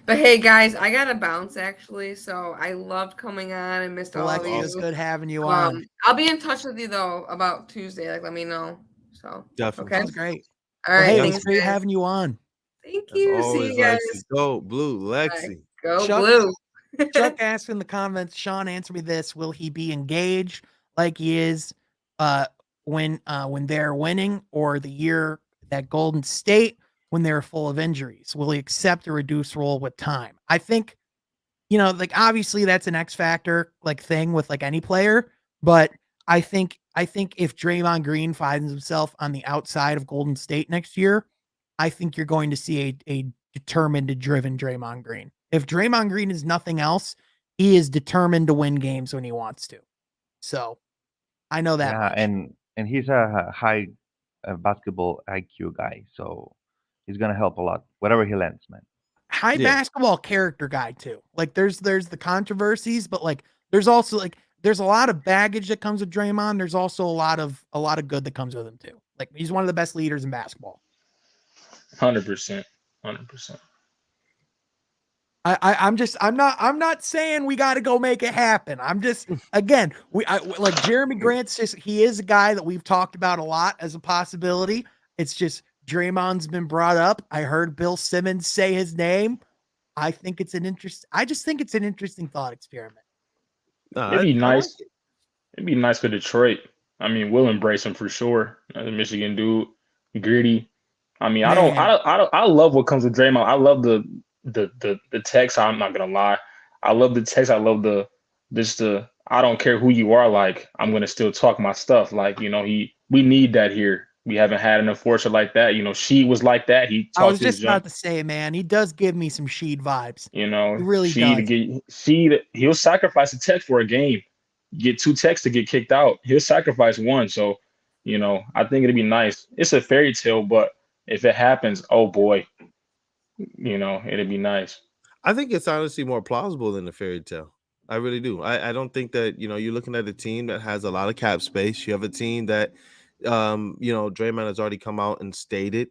But hey, guys, I gotta bounce actually. So I loved coming on and missed all of Alexi, you. it was good having you on. I'll be in touch with you though about Tuesday. Like, let me know. So Definitely. okay. That's great. All right. Hey, Thanks, it's great guys. having you on. Thank As you. always, See you guys. Lexi. Go blue, Lexi. Go Chuck- blue. Chuck asked in the comments, Sean, answer me this. Will he be engaged like he is when they're winning, or the year that Golden State when they're full of injuries? Will he accept a reduced role with time? I think, like obviously that's an X factor like thing with like any player, but I think if Draymond Green finds himself on the outside of Golden State next year, I think you're going to see a determined and driven Draymond Green. If Draymond Green is nothing else, he is determined to win games when he wants to. So I know that. Yeah, much. and he's a high basketball IQ guy, so he's gonna help a lot whatever he lands, man. High basketball character guy too. Like there's the controversies, but like there's also like there's a lot of baggage that comes with Draymond. There's also a lot of good that comes with him too. Like he's one of the best leaders in basketball. 100%. 100%. I'm not saying we got to go make it happen. I'm just, again, like Jerami Grant's he is a guy that we've talked about a lot as a possibility. It's just Draymond's been brought up. I heard Bill Simmons say his name. I just think it's an interesting thought experiment. It'd be nice. It'd be nice for Detroit. I mean, we'll embrace him for sure. The Michigan dude, gritty. I mean, I love what comes with Draymond. I love the text. I'm not gonna lie. I love the text. I love the I don't care who you are. Like, I'm gonna still talk my stuff. Like, we need that here. We haven't had an enforcer like that. She was like that. I was just about to say, man, he does give me some Sheed vibes. He really does. He'll sacrifice a tech for a game. Get 2 techs to get kicked out. He'll sacrifice 1. So, I think it'd be nice. It's a fairy tale, but if it happens, oh boy, it'd be nice. I think it's honestly more plausible than a fairy tale. I really do. I don't think that, you're looking at a team that has a lot of cap space. You have a team that, Draymond has already come out and stated,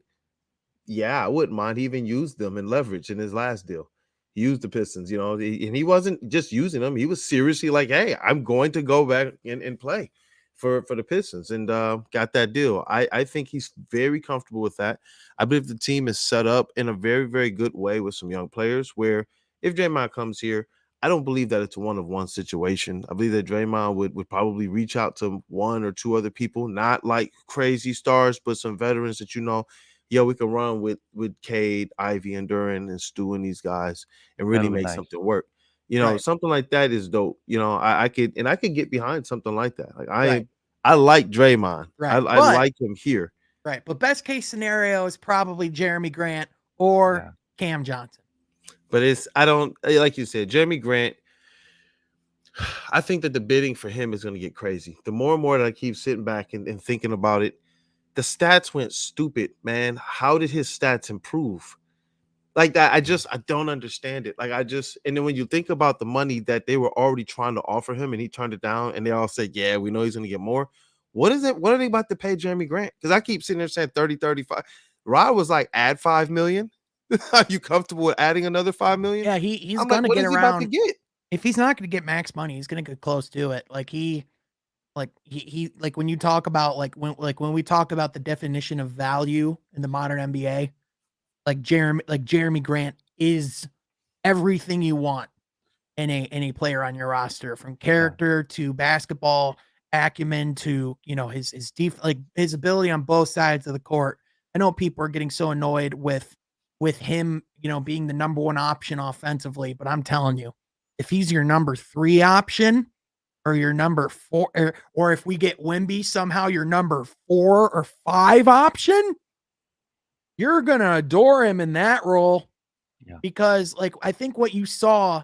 yeah, I wouldn't mind. He even used them in leverage in his last deal. He used the Pistons, and he wasn't just using them. He was seriously like, hey, I'm going to go back and play for the Pistons, and got that deal. I think he's very comfortable with that. I believe the team is set up in a very, very good way with some young players where if Draymond comes here, I don't believe that it's a one-of-one situation. I believe that Draymond would probably reach out to 1 or 2 other people, not like crazy stars, but some veterans that we can run with Cade, Ivy, and Duran and Stu and these guys and really make something work. Right. Something like that is dope. I could get behind something like that. Like I like Draymond. Right. I like him here. Right. But best case scenario is probably Jerami Grant or Cam Johnson. But I don't, like you said, Jerami Grant, I think that the bidding for him is going to get crazy. The more and more that I keep sitting back and thinking about it, the stats went stupid, man. How did his stats improve? Like that, I don't understand it. And then when you think about the money that they were already trying to offer him and he turned it down and they all said, yeah, we know he's going to get more. What is it? What are they about to pay Jerami Grant? Because I keep sitting there saying 30, 35. Rod was like, add $5 million. Are you comfortable with adding another $5 million? Yeah, he's going to get around. About to get? If he's not going to get max money, he's going to get close to it. Like like he like when you talk about when we talk about the definition of value in the modern NBA, like Jerami Grant is everything you want in a player on your roster, from character to basketball acumen to, you know, his like his ability on both sides of the court. I know people are getting so annoyed with him, you know, being the number one option offensively, but I'm telling you, if he's your number 3 option or your number 4, or if we get Wemby somehow your number 4 or 5 option, you're gonna adore him in that role. Yeah. Because like I think what you saw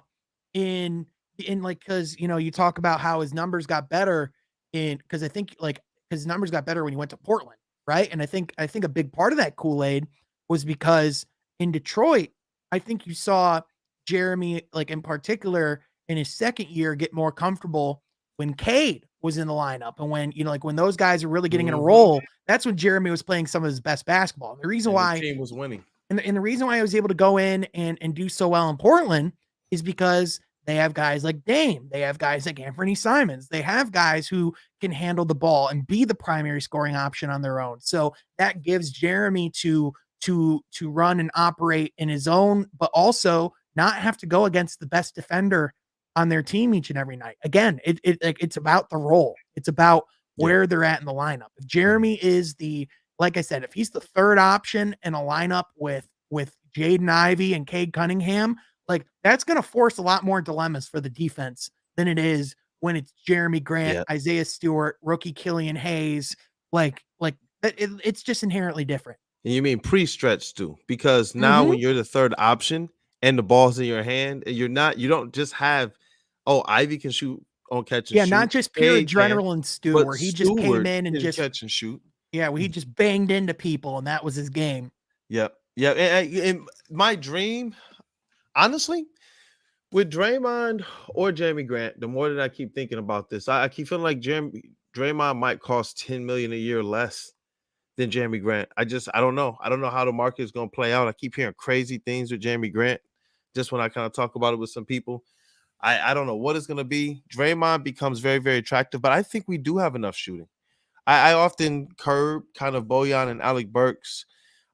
in like, because you know, you talk about how his numbers got better because I think like his numbers got better when he went to Portland, right? And I think a big part of that Kool-Aid was because in Detroit, I think you saw Jerami, like in particular in his second year, get more comfortable when Cade was in the lineup, and when, you know, like when those guys are really getting in a role, that's when Jerami was playing some of his best basketball. The reason why the team was winning. and the reason why I was able to go in and do so well in Portland is because they have guys like Dame. They have guys like Anthony Simons. They have guys who can handle the ball and be the primary scoring option on their own. So that gives Jerami to run and operate in his own, but also not have to go against the best defender on their team each and every night. Again, it's about the role. It's about where they're at in the lineup. If Jerami is like I said, if he's the 3rd option in a lineup with Jaden Ivey and Cade Cunningham, like that's going to force a lot more dilemmas for the defense than it is when it's Jerami Grant, Isaiah Stewart, rookie Killian Hayes. It's just inherently different. And you mean pre-stretch too? Because now when you're the 3rd option and the ball's in your hand, and you don't just have, Ivy can shoot on catch and shoot. Not just pure adrenaline Stu, where he just came in and just catch and shoot. Yeah, where he just banged into people and that was his game. Yep. Yeah. And my dream, honestly, with Draymond or Jerami Grant, the more that I keep thinking about this, I keep feeling like Draymond might cost $10 million a year less than Jerami Grant. I don't know. I don't know how the market is going to play out. I keep hearing crazy things with Jerami Grant. Just when I kind of talk about it with some people, I don't know what it's going to be. Draymond becomes very, very attractive, but I think we do have enough shooting. I often curb kind of Bojan and Alec Burks.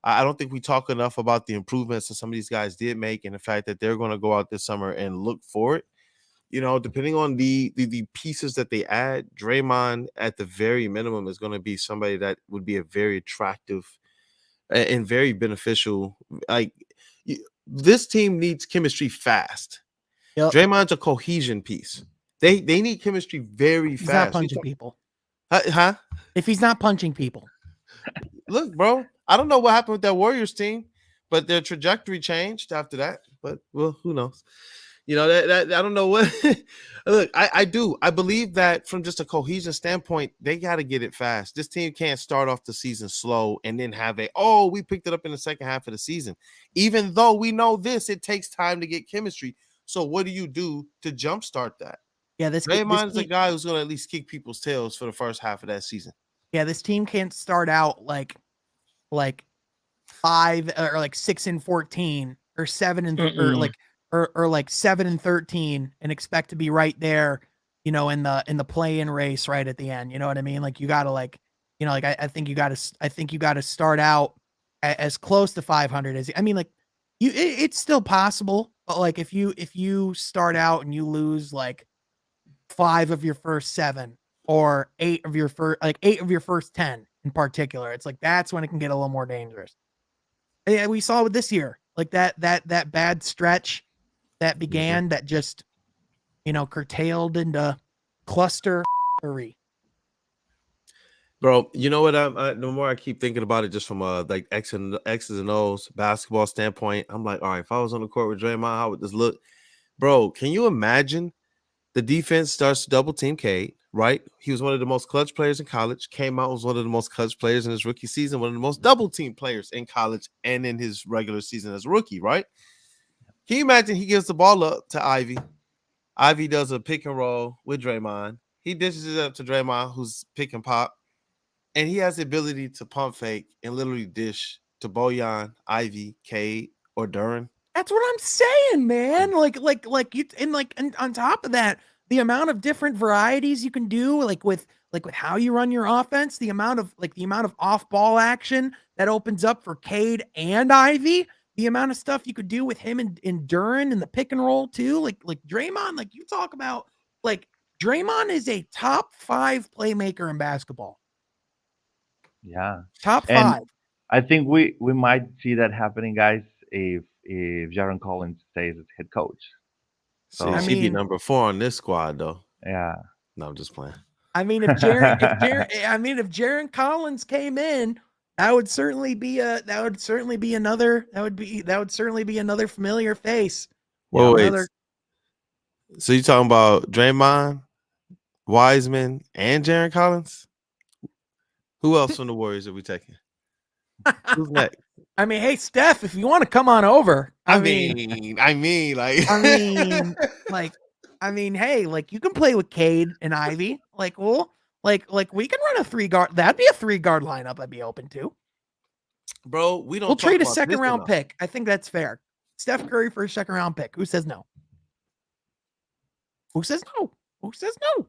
I don't think we talk enough about the improvements that some of these guys did make and the fact that they're going to go out this summer and look for it. You know, depending on the pieces that they add, Draymond at the very minimum is going to be somebody that would be a very attractive and very beneficial. Like this team needs chemistry fast. Yep. Draymond's a cohesion piece. They need chemistry very fast. He's not punching people. Huh? If he's not punching people. Look, bro, I don't know what happened with that Warriors team, but their trajectory changed after that. But, well, who knows? You know, that I don't know what. Look, I do. I believe that from just a cohesion standpoint, they got to get it fast. This team can't start off the season slow and then have we picked it up in the second half of the season. Even though we know it takes time to get chemistry. So what do you do to jumpstart that? Yeah, Draymond is a guy who's going to at least kick people's tails for the first half of that season. Yeah, this team can't start out like 5 or like 6-14 or 7 or like 7-13 and expect to be right there, you know, in the play-in race right at the end. You know what I mean? Like you got to I think you got to start out as close to 500 as it's still possible, but like if you start out and you lose like 5 of your first 7 or 8 of your first 10 in particular, it's like that's when it can get a little more dangerous. Yeah, we saw with this year, like that bad stretch that began that just, you know, curtailed into cluster. Bro, you know what? The more I keep thinking about it, just from like X's and O's basketball standpoint, I'm like, all right, if I was on the court with Draymond, how would this look? Bro, can you imagine the defense starts to double team Cade, right? He was one of the most clutch players in college, came out, was one of the most clutch players in his rookie season, one of the most double team players in college and in his regular season as a rookie, right? Can you imagine he gives the ball up to Ivy? Ivy does a pick and roll with Draymond. He dishes it up to Draymond, who's pick and pop. And he has the ability to pump fake and literally dish to Bojan, Ivy, Cade, or Duran. That's what I'm saying, man. Like you, and on top of that, the amount of different varieties you can do, like with how you run your offense, the amount of off ball action that opens up for Cade and Ivy, the amount of stuff you could do with him and Duren and the pick and roll too, like Draymond, like you talk about, like Draymond is a top 5 playmaker in basketball. Yeah. Top 5. And I think we might see that happening, guys, if Jaron Collins stays as head coach. See, So, she'd be number 4 on this squad, though. yeah. No, I'm just playing. I mean, if Jaron Collins came in, that would certainly be another familiar face. Well, wait. Another, So you talking about Draymond, Wiseman, and Jerami Collins? Who else from the Warriors are we taking? Who's next? I mean, hey Steph, if you want to come on over, I mean, hey, like you can play with Cade and Ivy. Like, well, like we can run a 3-guard. That'd be a 3-guard lineup I'd be open to. Bro, we'll trade a 2nd round pick. I think that's fair. Steph Curry for a 2nd round pick. Who says no? Who says no? Who says no?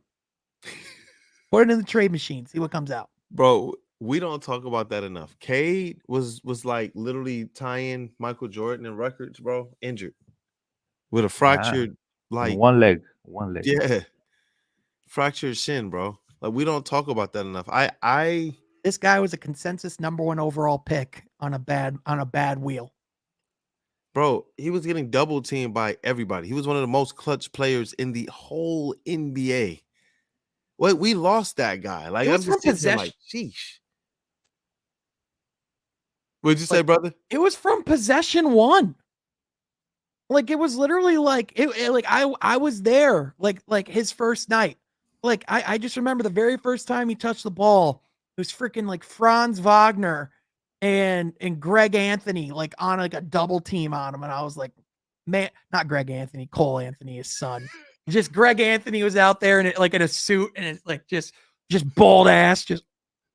Put it in the trade machine. See what comes out. Bro, we don't talk about that enough. Cade was like literally tying Michael Jordan in records, bro, injured with a fractured one leg. Yeah. Fractured shin, bro. Like we don't talk about that enough. This guy was a consensus #1 overall pick on a bad wheel. Bro, he was getting double teamed by everybody. He was one of the most clutch players in the whole NBA. Wait, we lost that guy. Like I'm just sitting there like, sheesh. What'd you say, brother? It was from possession 1. Like it was literally like I was there like his first night. Like I just remember the very first time he touched the ball, it was freaking like Franz Wagner and Greg Anthony like on like a double team on him, and I was like, man, not Greg Anthony, Cole Anthony, his son. Just Greg Anthony was out there and like in a suit and it's like just bald ass, just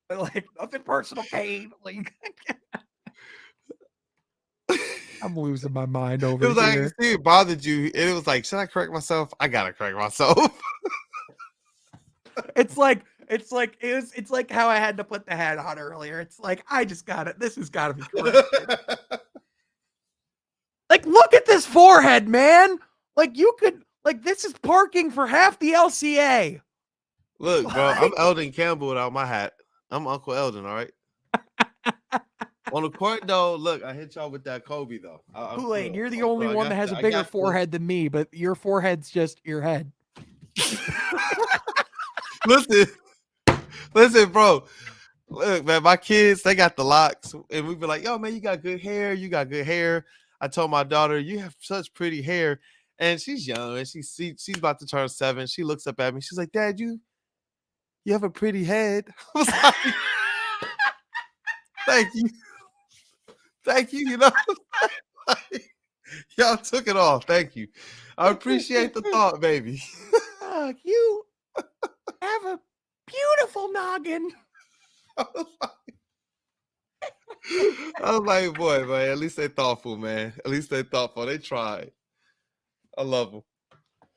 like nothing personal, Cade. Like I'm losing my mind over it was here. Like, see, it bothered you. And it was like, should I correct myself? I gotta correct myself. It's like how I had to put the hat on earlier. It's like I just got it. This has got to be corrected. Like, look at this forehead, man. Like you could this is parking for half the LCA. Look, bro, I'm Eldon Campbell without my hat. I'm Uncle Eldon, all right? On the court, though, look, I hit y'all with that Kobe, though. Kool-Aid, you're the only one that has a bigger forehead than me, but your forehead's just your head. Listen, bro. Look, man, my kids, they got the locks. And we be like, yo, man, you got good hair. You got good hair. I told my daughter, you have such pretty hair. And she's young, and she's about to turn 7. She looks up at me. She's like, Dad, you have a pretty head. I was like, thank you. Thank you. You know, y'all took it off. Thank you. I appreciate the thought, baby. You have a beautiful noggin. I was like, boy, man, at least they thoughtful, man. At least they thoughtful. They tried. I love them.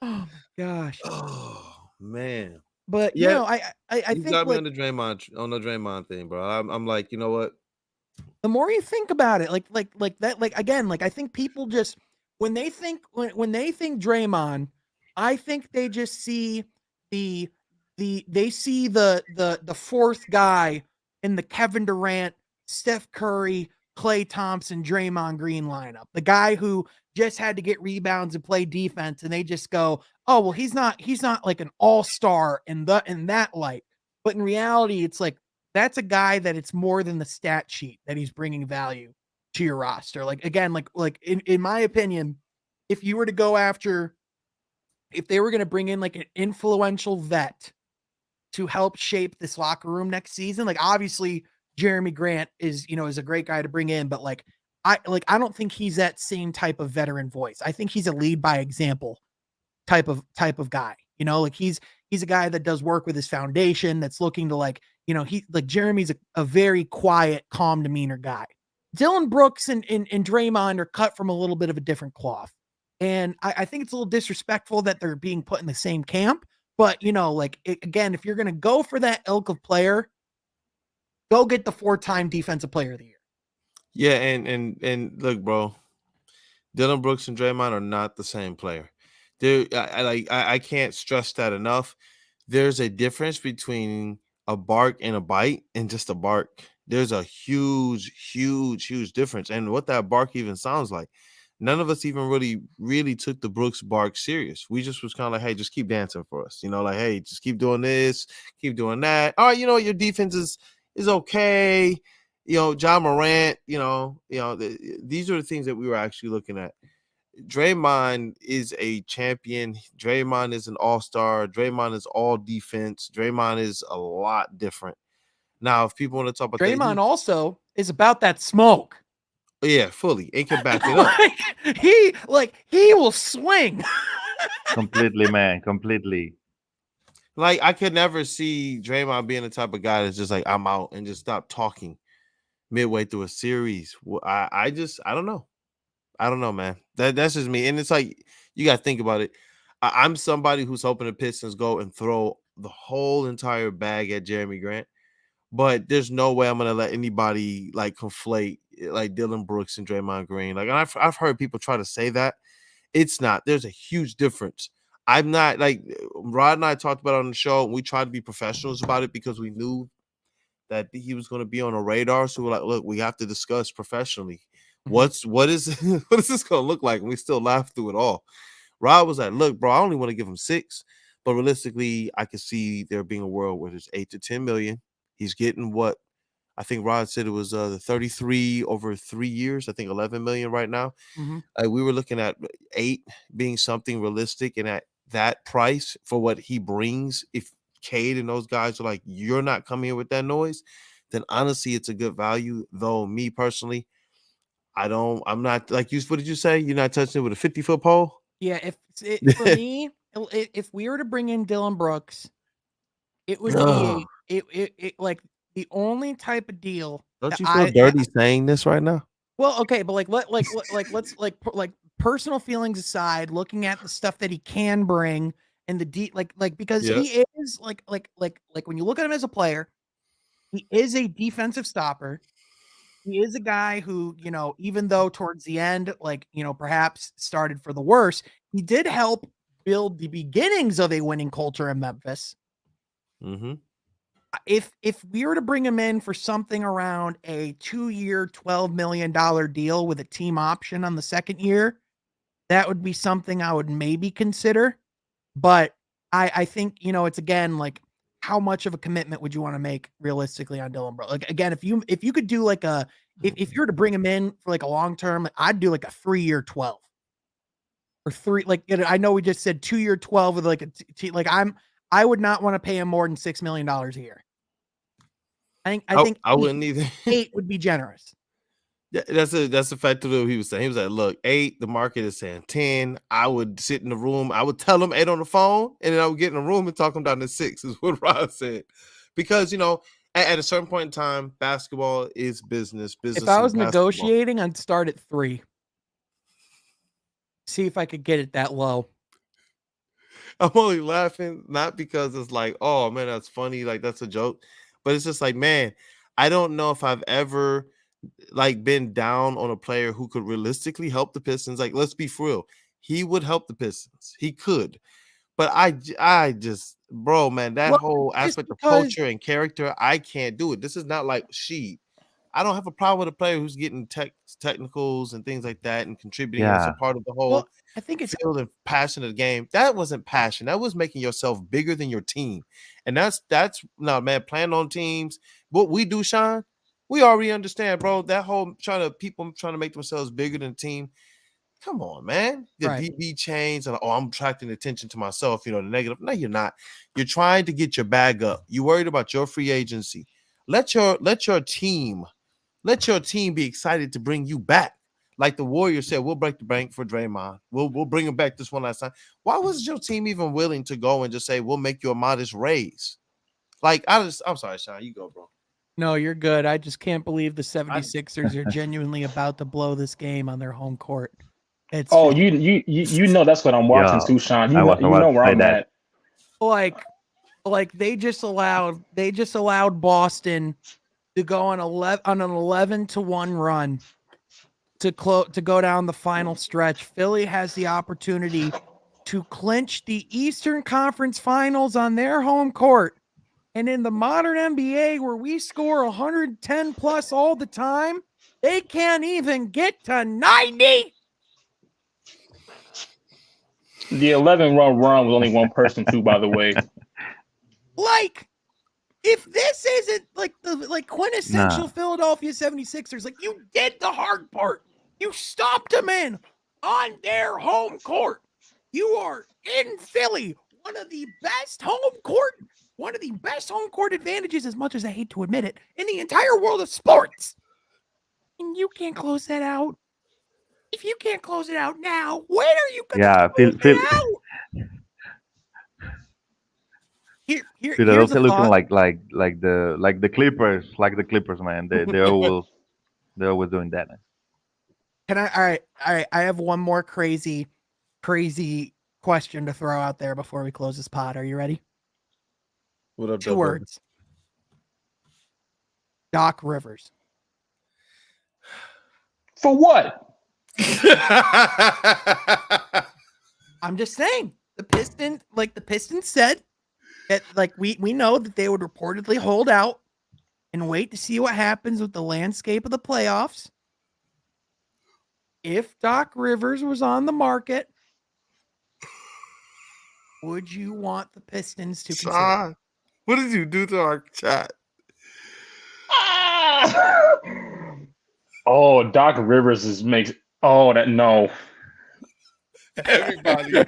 Oh my gosh. Oh man. But you know, I think got me on the Draymond thing, bro. I'm like, you know what? The more you think about it, like that, like again, like I think people just when they think Draymond, I think they just see the 4th guy in the Kevin Durant, Steph Curry, Klay Thompson, Draymond Green lineup. The guy who just had to get rebounds and play defense, and they just go, "Oh, well, he's not like an all-star in that light." But in reality, it's like that's a guy that it's more than the stat sheet that he's bringing value to your roster. Like again, like in my opinion, if you were to go after, if they were going to bring in like an influential vet to help shape this locker room next season, like obviously Jerami Grant is a great guy to bring in, but I don't think he's that same type of veteran voice. I think he's a lead by example type of guy. You know, like he's a guy that does work with his foundation, that's looking to Jeremy's a very quiet, calm demeanor guy. Dylan Brooks and Draymond are cut from a little bit of a different cloth. And I think it's a little disrespectful that they're being put in the same camp. But, again, if you're going to go for that ilk of player, go get the 4-time defensive player of the year. Yeah, and look, bro, Dylan Brooks and Draymond are not the same player. I can't stress that enough. There's a difference between a bark and a bite and just a bark. There's a huge, huge, huge difference. And what that bark even sounds like. None of us even really took the Brooks bark serious. We just was kind of like, hey, just keep dancing for us. Like, hey, just keep doing this, keep doing that. All right, your defense is okay. John Morant, these are the things that we were actually looking at. Draymond is a champion. Draymond is an all-star. Draymond is all defense. Draymond is a lot different. Now, if people want to talk about Draymond also is about that smoke. Yeah, fully. It can back it up. He will swing. Completely, man. Completely. Like, I could never see Draymond being the type of guy that's just like, I'm out and just stop talking midway through a series. I don't know. I don't know, man. That's just me. And it's like, you got to think about it. I'm somebody who's hoping the Pistons go and throw the whole entire bag at Jerami Grant. But there's no way I'm going to let anybody like conflate like Dylan Brooks and Draymond Green. Like, I've heard people try to say that. It's not. There's a huge difference. I'm not like Rod and I talked about it on the show. And we tried to be professionals about it because we knew that he was going to be on a radar. So we're like, look, we have to discuss professionally. What is what is this going to look like? And we still laugh through it all. Rod was like, look, bro, I only want to give him 6, but realistically, I could see there being a world where there's 8 to 10 million. He's getting what I think Rod said it was the 33 over 3 years. I think 11 million right now. Mm-hmm. We were looking at 8 being something realistic, and at that price for what he brings, if Cade and those guys are like, you're not coming here with that noise, then honestly, it's a good value. Though me personally, I'm not like you. What did you say? You're not touching it with a 50-foot pole? Yeah. For me, if we were to bring in Dylan Brooks, it would be like the only type of deal. Don't you feel dirty saying this right now? Well, okay, but let's personal feelings aside, looking at the stuff that he can bring and the because he is like when you look at him as a player, he is a defensive stopper. He is a guy who, even though towards the end, perhaps started for the worse, he did help build the beginnings of a winning culture in Memphis. Mm-hmm. If we were to bring him in for something around a 2-year, $12 million deal with a team option on the second year, that would be something I would maybe consider. But I think, it's again, like, how much of a commitment would you want to make realistically on Dylan Brooks? Like, again, if you could do like if you were to bring him in for like a long term, I'd do like a 3-year 12 or 3. Like, I know we just said 2-year 12 with like I would not want to pay him more than $6 million a year. I think I wouldn't either. 8 would be generous. Yeah, that's a fact of what he was saying. He was like, look, 8, the market is saying 10. I would sit in the room. I would tell him 8 on the phone, and then I would get in the room and talk him down to 6, is what Rod said. Because, at a certain point in time, basketball is business. If I was negotiating, I'd start at 3. See if I could get it that low. I'm only laughing, not because it's like, oh, man, that's funny. Like, that's a joke. But it's just like, man, I don't know if I've ever been down on a player who could realistically help the Pistons. Like, let's be for real. He would help the Pistons. He could. But I just, bro, man, that whole aspect of culture and character, I can't do it. This is not like I don't have a problem with a player who's getting technicals and things like that and contributing as a part of the whole I think it's field and passion of the game. That wasn't passion. That was making yourself bigger than your team. And that's no, man, playing on teams. What we do, Sean, we already understand, bro. That whole people trying to make themselves bigger than the team. Come on, man. The DB change and I'm attracting attention to myself, the negative. No, you're not. You're trying to get your bag up. You're worried about your free agency. Let your team be excited to bring you back. Like the Warriors said, we'll break the bank for Draymond. We'll bring him back this one last time. Why was your team even willing to go and just say, we'll make you a modest raise? Like, I'm sorry, Sean. You go, bro. No, you're good. I just can't believe the 76ers are genuinely about to blow this game on their home court. It's Oh, Philly. you know that's what I'm watching Yeah, too, Sean. I was You about know to where say I'm that. at. like they just allowed Boston to go on an 11-1 run to go down the final stretch. Philly has the opportunity to clinch the Eastern Conference Finals on their home court. And in the modern NBA, where we score 110 plus all the time, they can't even get to 90. The 11 run was only one person too, by the way. Like, if this isn't like the quintessential Nah. Philadelphia 76ers, like you did the hard part. You stopped them in on their home court. You are in Philly, one of the best home court advantages, as much as I hate to admit it, in the entire world of sports. And you can't close that out. If you can't close it out now, when are you going to Yeah, close it out? Here's Philadelphia a looking thought. like the Clippers, man. They're always doing that. All right. I have one more crazy question to throw out there before we close this pod. Are you ready? What up, 2 words. Doc Rivers. For what? I'm just saying. The Pistons said that we know that they would reportedly hold out and wait to see what happens with the landscape of the playoffs. If Doc Rivers was on the market, would you want the Pistons to consider? Sean, what did you do to our chat? Oh, Doc Rivers makes. Oh, that no. Everybody.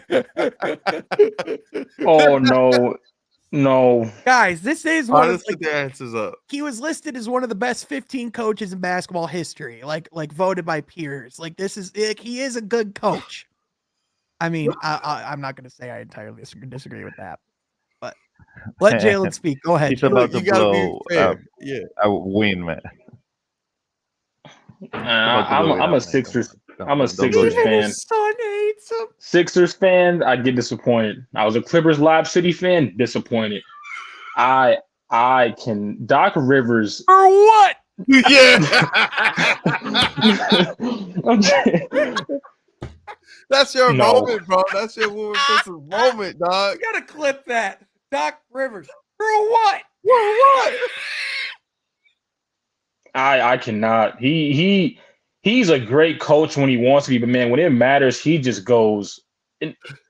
Oh no. Guys, this is one of Honestly, the answer's up. he was listed as one of the best 15 coaches in basketball history, like voted by peers. Like this is he is a good coach. I mean, I'm not going to say I entirely disagree with that, but let Jalen speak. Go ahead. He's Jalen. about You to gotta be blow fair. Yeah. a win, man. About to blow it I'm up, a man. Sixers. Come I'm on, a don't go Sixers there. fan. His son hates him. Sixers fan, I get disappointed. I was a Clippers Live City fan, disappointed. Doc Rivers. For what? Yeah. That's your No. moment, bro. That's your moment, dog. You gotta clip that. Doc Rivers. For what? For what? I cannot. He's a great coach when he wants to be, but man, when it matters, he just goes.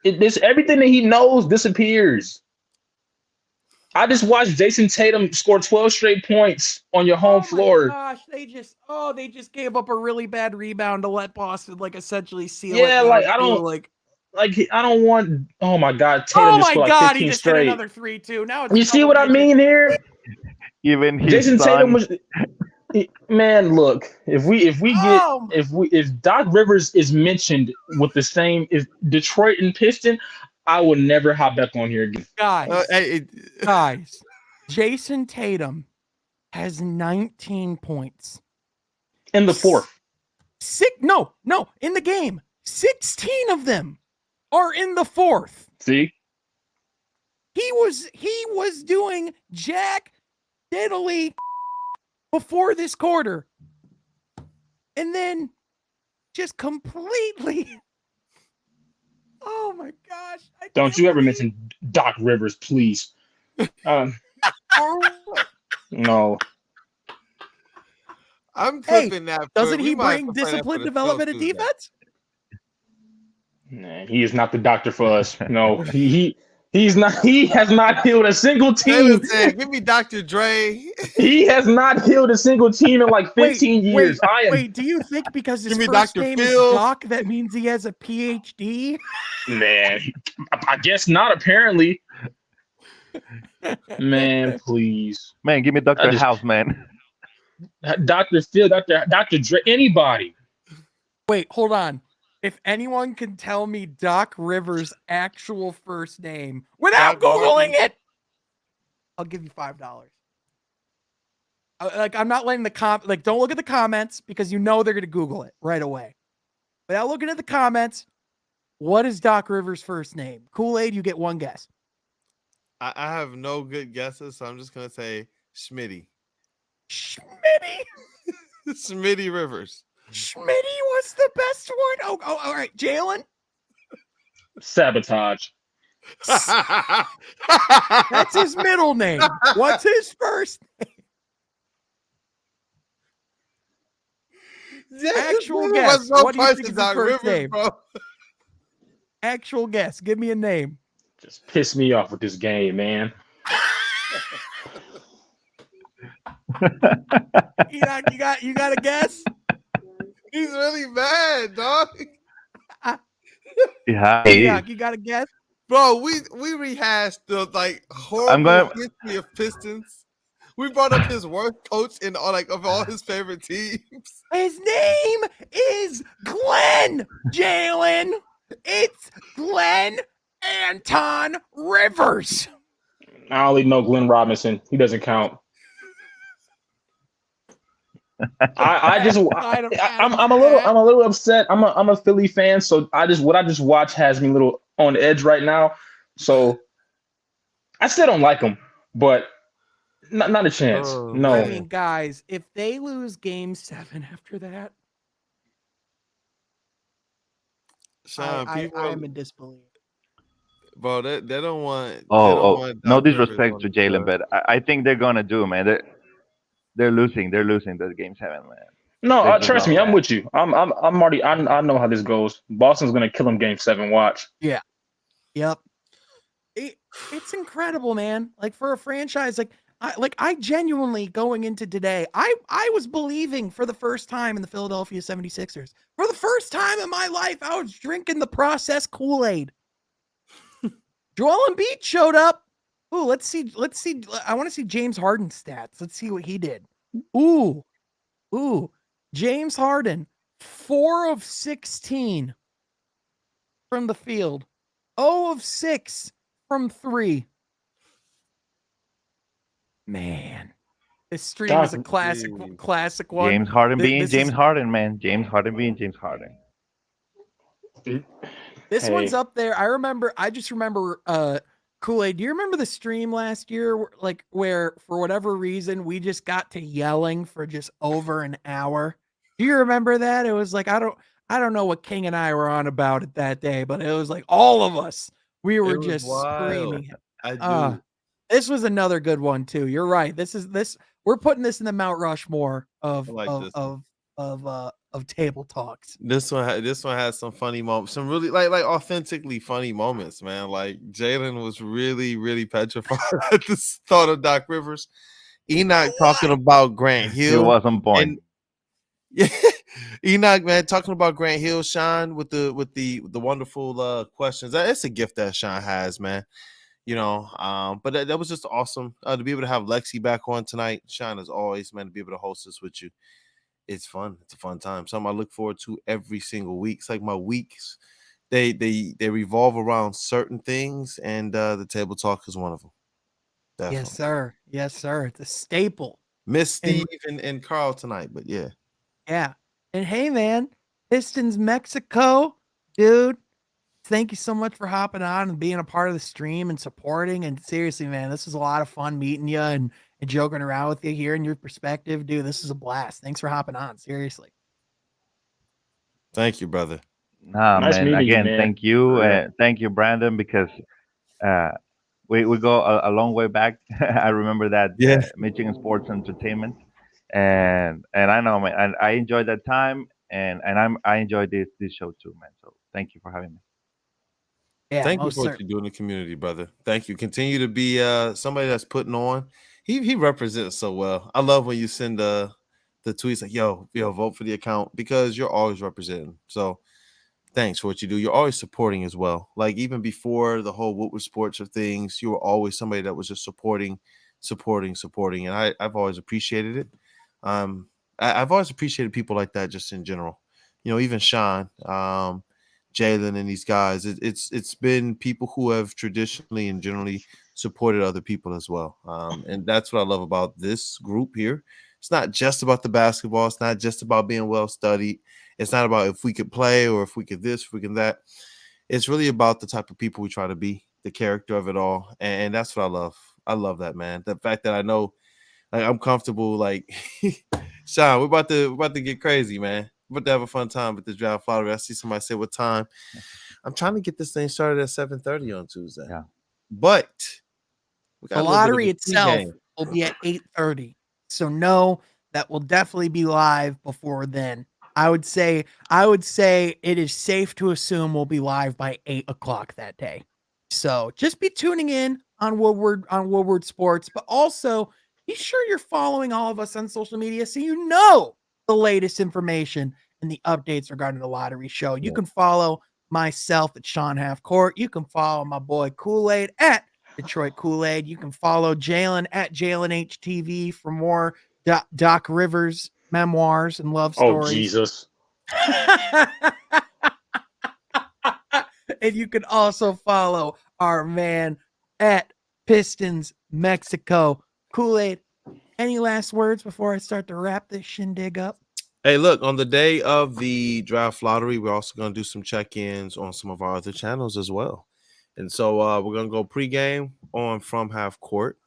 Everything that he knows disappears. I just watched Jason Tatum score 12 straight points on your home floor. Gosh, they just gave up a really bad rebound to let Boston essentially seal it. Yeah, down I don't too, I don't want. Oh my God, Tatum just scored 15 he just straight. hit another 3 too. Now it's You see what I mean here? Even his Jason son. Tatum was. Man, look, if Doc Rivers is mentioned with the same if Detroit and Piston, I will never hop back on here again. Guys, Jason Tatum has 19 points In the fourth. in the game. 16 of them are in the fourth. See? He was doing jack diddly before this quarter. And then just completely. Oh my gosh. Don't you ever mention Doc Rivers, please. No. I'm clipping that. Doesn't he bring discipline, development, and defense? Nah, he is not the doctor for us. No, he's not. He has not healed a single team. Said, give me Dr. Dre. He has not healed a single team in 15 years. Wait, do you think because his Give me first Dr. name Phil. is Doc, that means he has a PhD? Man, I guess not. Apparently, man, please, Man, give me Dr. House, man. Dr. Phil, Dr. Dre, anybody. Wait, hold on. If anyone can tell me Doc Rivers' actual first name without Googling it, I'll give you $5. I'm not letting don't look at the comments because you know they're going to Google it right away. without looking at the comments, what is Doc Rivers' first name? Kool-Aid, you get one guess. I have no good guesses, so I'm just gonna say Schmitty. Schmitty. Schmitty Rivers. Schmitty was the best one. Oh, all right. Jalen? Sabotage. That's his middle name. What's his first name? Actual guess. What do you think is his first name? Bro. Actual guess. Give me a name. Just piss me off with this game, man. You got a guess? He's really mad, dog. Yeah, You got a guess? Bro, we rehashed the horrible history of Pistons. We brought up his worst coach in of all his favorite teams. His name is Glenn, Jalen. It's Glenn Anton Rivers. I only know Glenn Robinson. He doesn't count. I'm a little upset. I'm a Philly fan, so what I just watched has me a little on edge right now. So I still don't like him, but not a chance. No. I mean, guys, if they lose Game 7 after that, Sean, I'm in disbelief. Bro, they don't want. No disrespect to Jalen, but I think they're gonna do, man. They're losing. They're losing the Game 7, man. No, trust me, I'm with you. I'm already. I know how this goes. Boston's gonna kill them Game 7. Watch. Yeah. Yep. It's incredible, man. Like for a franchise, I genuinely going into today, I was believing for the first time in the Philadelphia 76ers. For the first time in my life, I was drinking the processed Kool-Aid. Joel Embiid showed up. Ooh, let's see. I want to see James Harden's stats. Let's see what he did. Ooh. James Harden, 4 of 16 from the field. 0 of 6 from 3. Man, this stream is a classic one. James Harden being James Harden, man. James Harden being James Harden. This one's up there. I just remember Kool-Aid. Do you remember the stream last year where for whatever reason we just got to yelling for just over an hour? Do you remember that? It was like I don't know what King and I were on about it that day, but it was like all of us. We were just screaming. I do. This was another good one too. You're right. We're putting this in the Mount Rushmore of table talks. This one has some funny moments, some really like authentically funny moments, man. Like Jalen was really, really petrified at the thought of Doc Rivers. Enoch talking about Grant Hill. It was on point. Yeah, Enoch, man, talking about Grant Hill, Sean, with the wonderful questions. It's a gift that Sean has, man. But that was just awesome to be able to have Lexi back on tonight. Sean, as always, man, to be able to host this with you. It's fun. It's a fun time. Something I look forward to every single week. It's like my weeks. They revolve around certain things, and the table talk is one of them. Definitely. Yes, sir. Yes, sir. It's a staple. Miss Steve and Carl tonight, but yeah. Yeah. And hey, man, Pistons Mexico, dude. Thank you so much for hopping on and being a part of the stream and supporting. And seriously, man, this was a lot of fun meeting you and joking around with you, hearing your perspective. Dude, this is a blast. Thanks for hopping on. Seriously. Thank you, brother. Nah, nice man. Again, you, man. Thank you. Thank you, Brandon, because we go a long way back. I remember that Michigan Sports Entertainment. And I know, man, and I enjoyed that time, and I enjoyed this show too, man. So thank you for having me. Yeah, thank you for what you do in the community, brother. Thank you. Continue to be somebody that's putting on. He represents so well. I love when you send the tweets like, yo, vote for the account, because you're always representing. So thanks for what you do. You're always supporting as well. Like even before the whole Woodward Sports of things, you were always somebody that was just supporting. And I've always appreciated it. I've always appreciated people like that just in general. Even Sean, Jalen and these guys, it's been people who have traditionally and generally supported other people as well. And that's what I love about this group here. It's not just about the basketball. It's not just about being well studied. It's not about if we could play or if we could this, if we can that. It's really about the type of people we try to be, the character of it all, and that's what I love. I love that, man. The fact that I know, like, I'm comfortable. Like, Sean, we're about to get crazy, man. We're about to have a fun time with the draft lottery. I see somebody say what time. I'm trying to get this thing started at 7:30 on Tuesday. Yeah. But we got The a little bit of lottery a itself pregame. will be at 8:30. So no, that will definitely be live before then. I would say it is safe to assume we'll be live by 8 o'clock that day. So just be tuning in on Woodward Sports, but also be sure you're following all of us on social media so you know the latest information and the updates regarding the lottery show. You can follow myself at Sean Half Court. You can follow my boy Kool-Aid at Detroit Kool-Aid. You can follow Jalen at Jalen HTV for more Doc Rivers memoirs and love Oh, stories. Jesus. And you can also follow our man at Pistons Mexico. Kool-Aid, any last words before I start to wrap this shindig up? Hey, look, on the day of the draft lottery, we're also going to do some check-ins on some of our other channels as well. And so we're going to go pregame on From Half Court.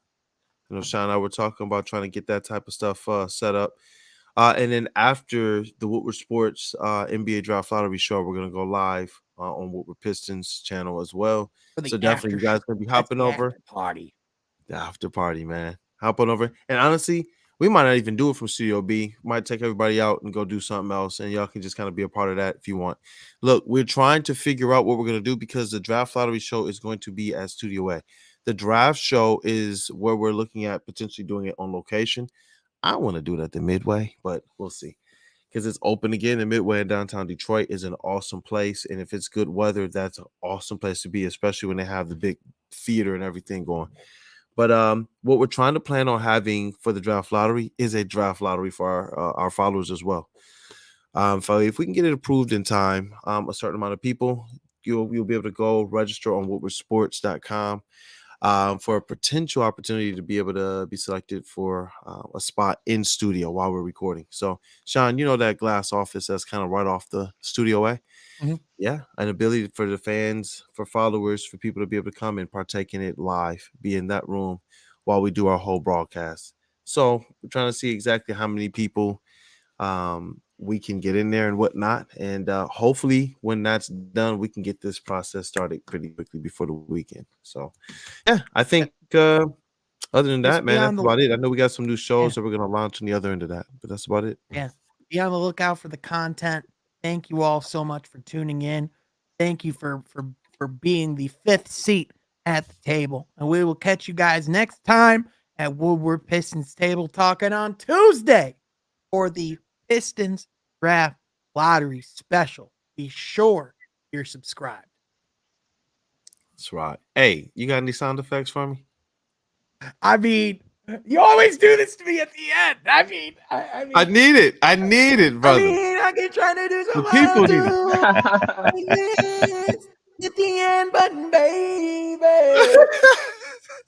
You know, Sean and I were talking about trying to get that type of stuff set up. And then after the Woodward Sports NBA Draft Lottery show, we're going to go live on Woodward Pistons channel as well. So definitely you guys going to be hopping over. Party. The after party, man. Hop on over. And honestly, we might not even do it from Studio B. Might take everybody out and go do something else. And y'all can just kind of be a part of that if you want. Look, we're trying to figure out what we're going to do because the Draft Lottery show is going to be at Studio A. The draft show is where we're looking at potentially doing it on location. I want to do it at the Midway, but we'll see. Because it's open again. The Midway in downtown Detroit is an awesome place. And if it's good weather, that's an awesome place to be, especially when they have the big theater and everything going. But what we're trying to plan on having for the draft lottery is a draft lottery for our followers as well. So if we can get it approved in time, a certain amount of people, you'll be able to go register on woodwardsports.com for a potential opportunity to be able to be selected for a spot in studio while we're recording. So, Sean, you know that glass office that's kind of right off the Studio A? Mm-hmm. Yeah, an ability for the fans, for followers, for people to be able to come and partake in it live, be in that room while we do our whole broadcast. So we're trying to see exactly how many people we can get in there and whatnot. And hopefully when that's done, we can get this process started pretty quickly before the weekend. So, yeah, I think other than that, man, that's about it. I know we got some new shows that we're going to launch on the other end of that, but that's about it. Yeah. Be on the lookout for the content. Thank you all so much for tuning in. Thank you for being the fifth seat at the table. And we will catch you guys next time at Woodward Pistons Table Talking on Tuesday for the Pistons Draft Lottery Special. Be sure you're subscribed. That's right. Hey, you got any sound effects for me? I mean, you always do this to me at the end. I mean, I need it. I need it, brother. I mean, I can try to do The something. people need it. Hit the end button, baby.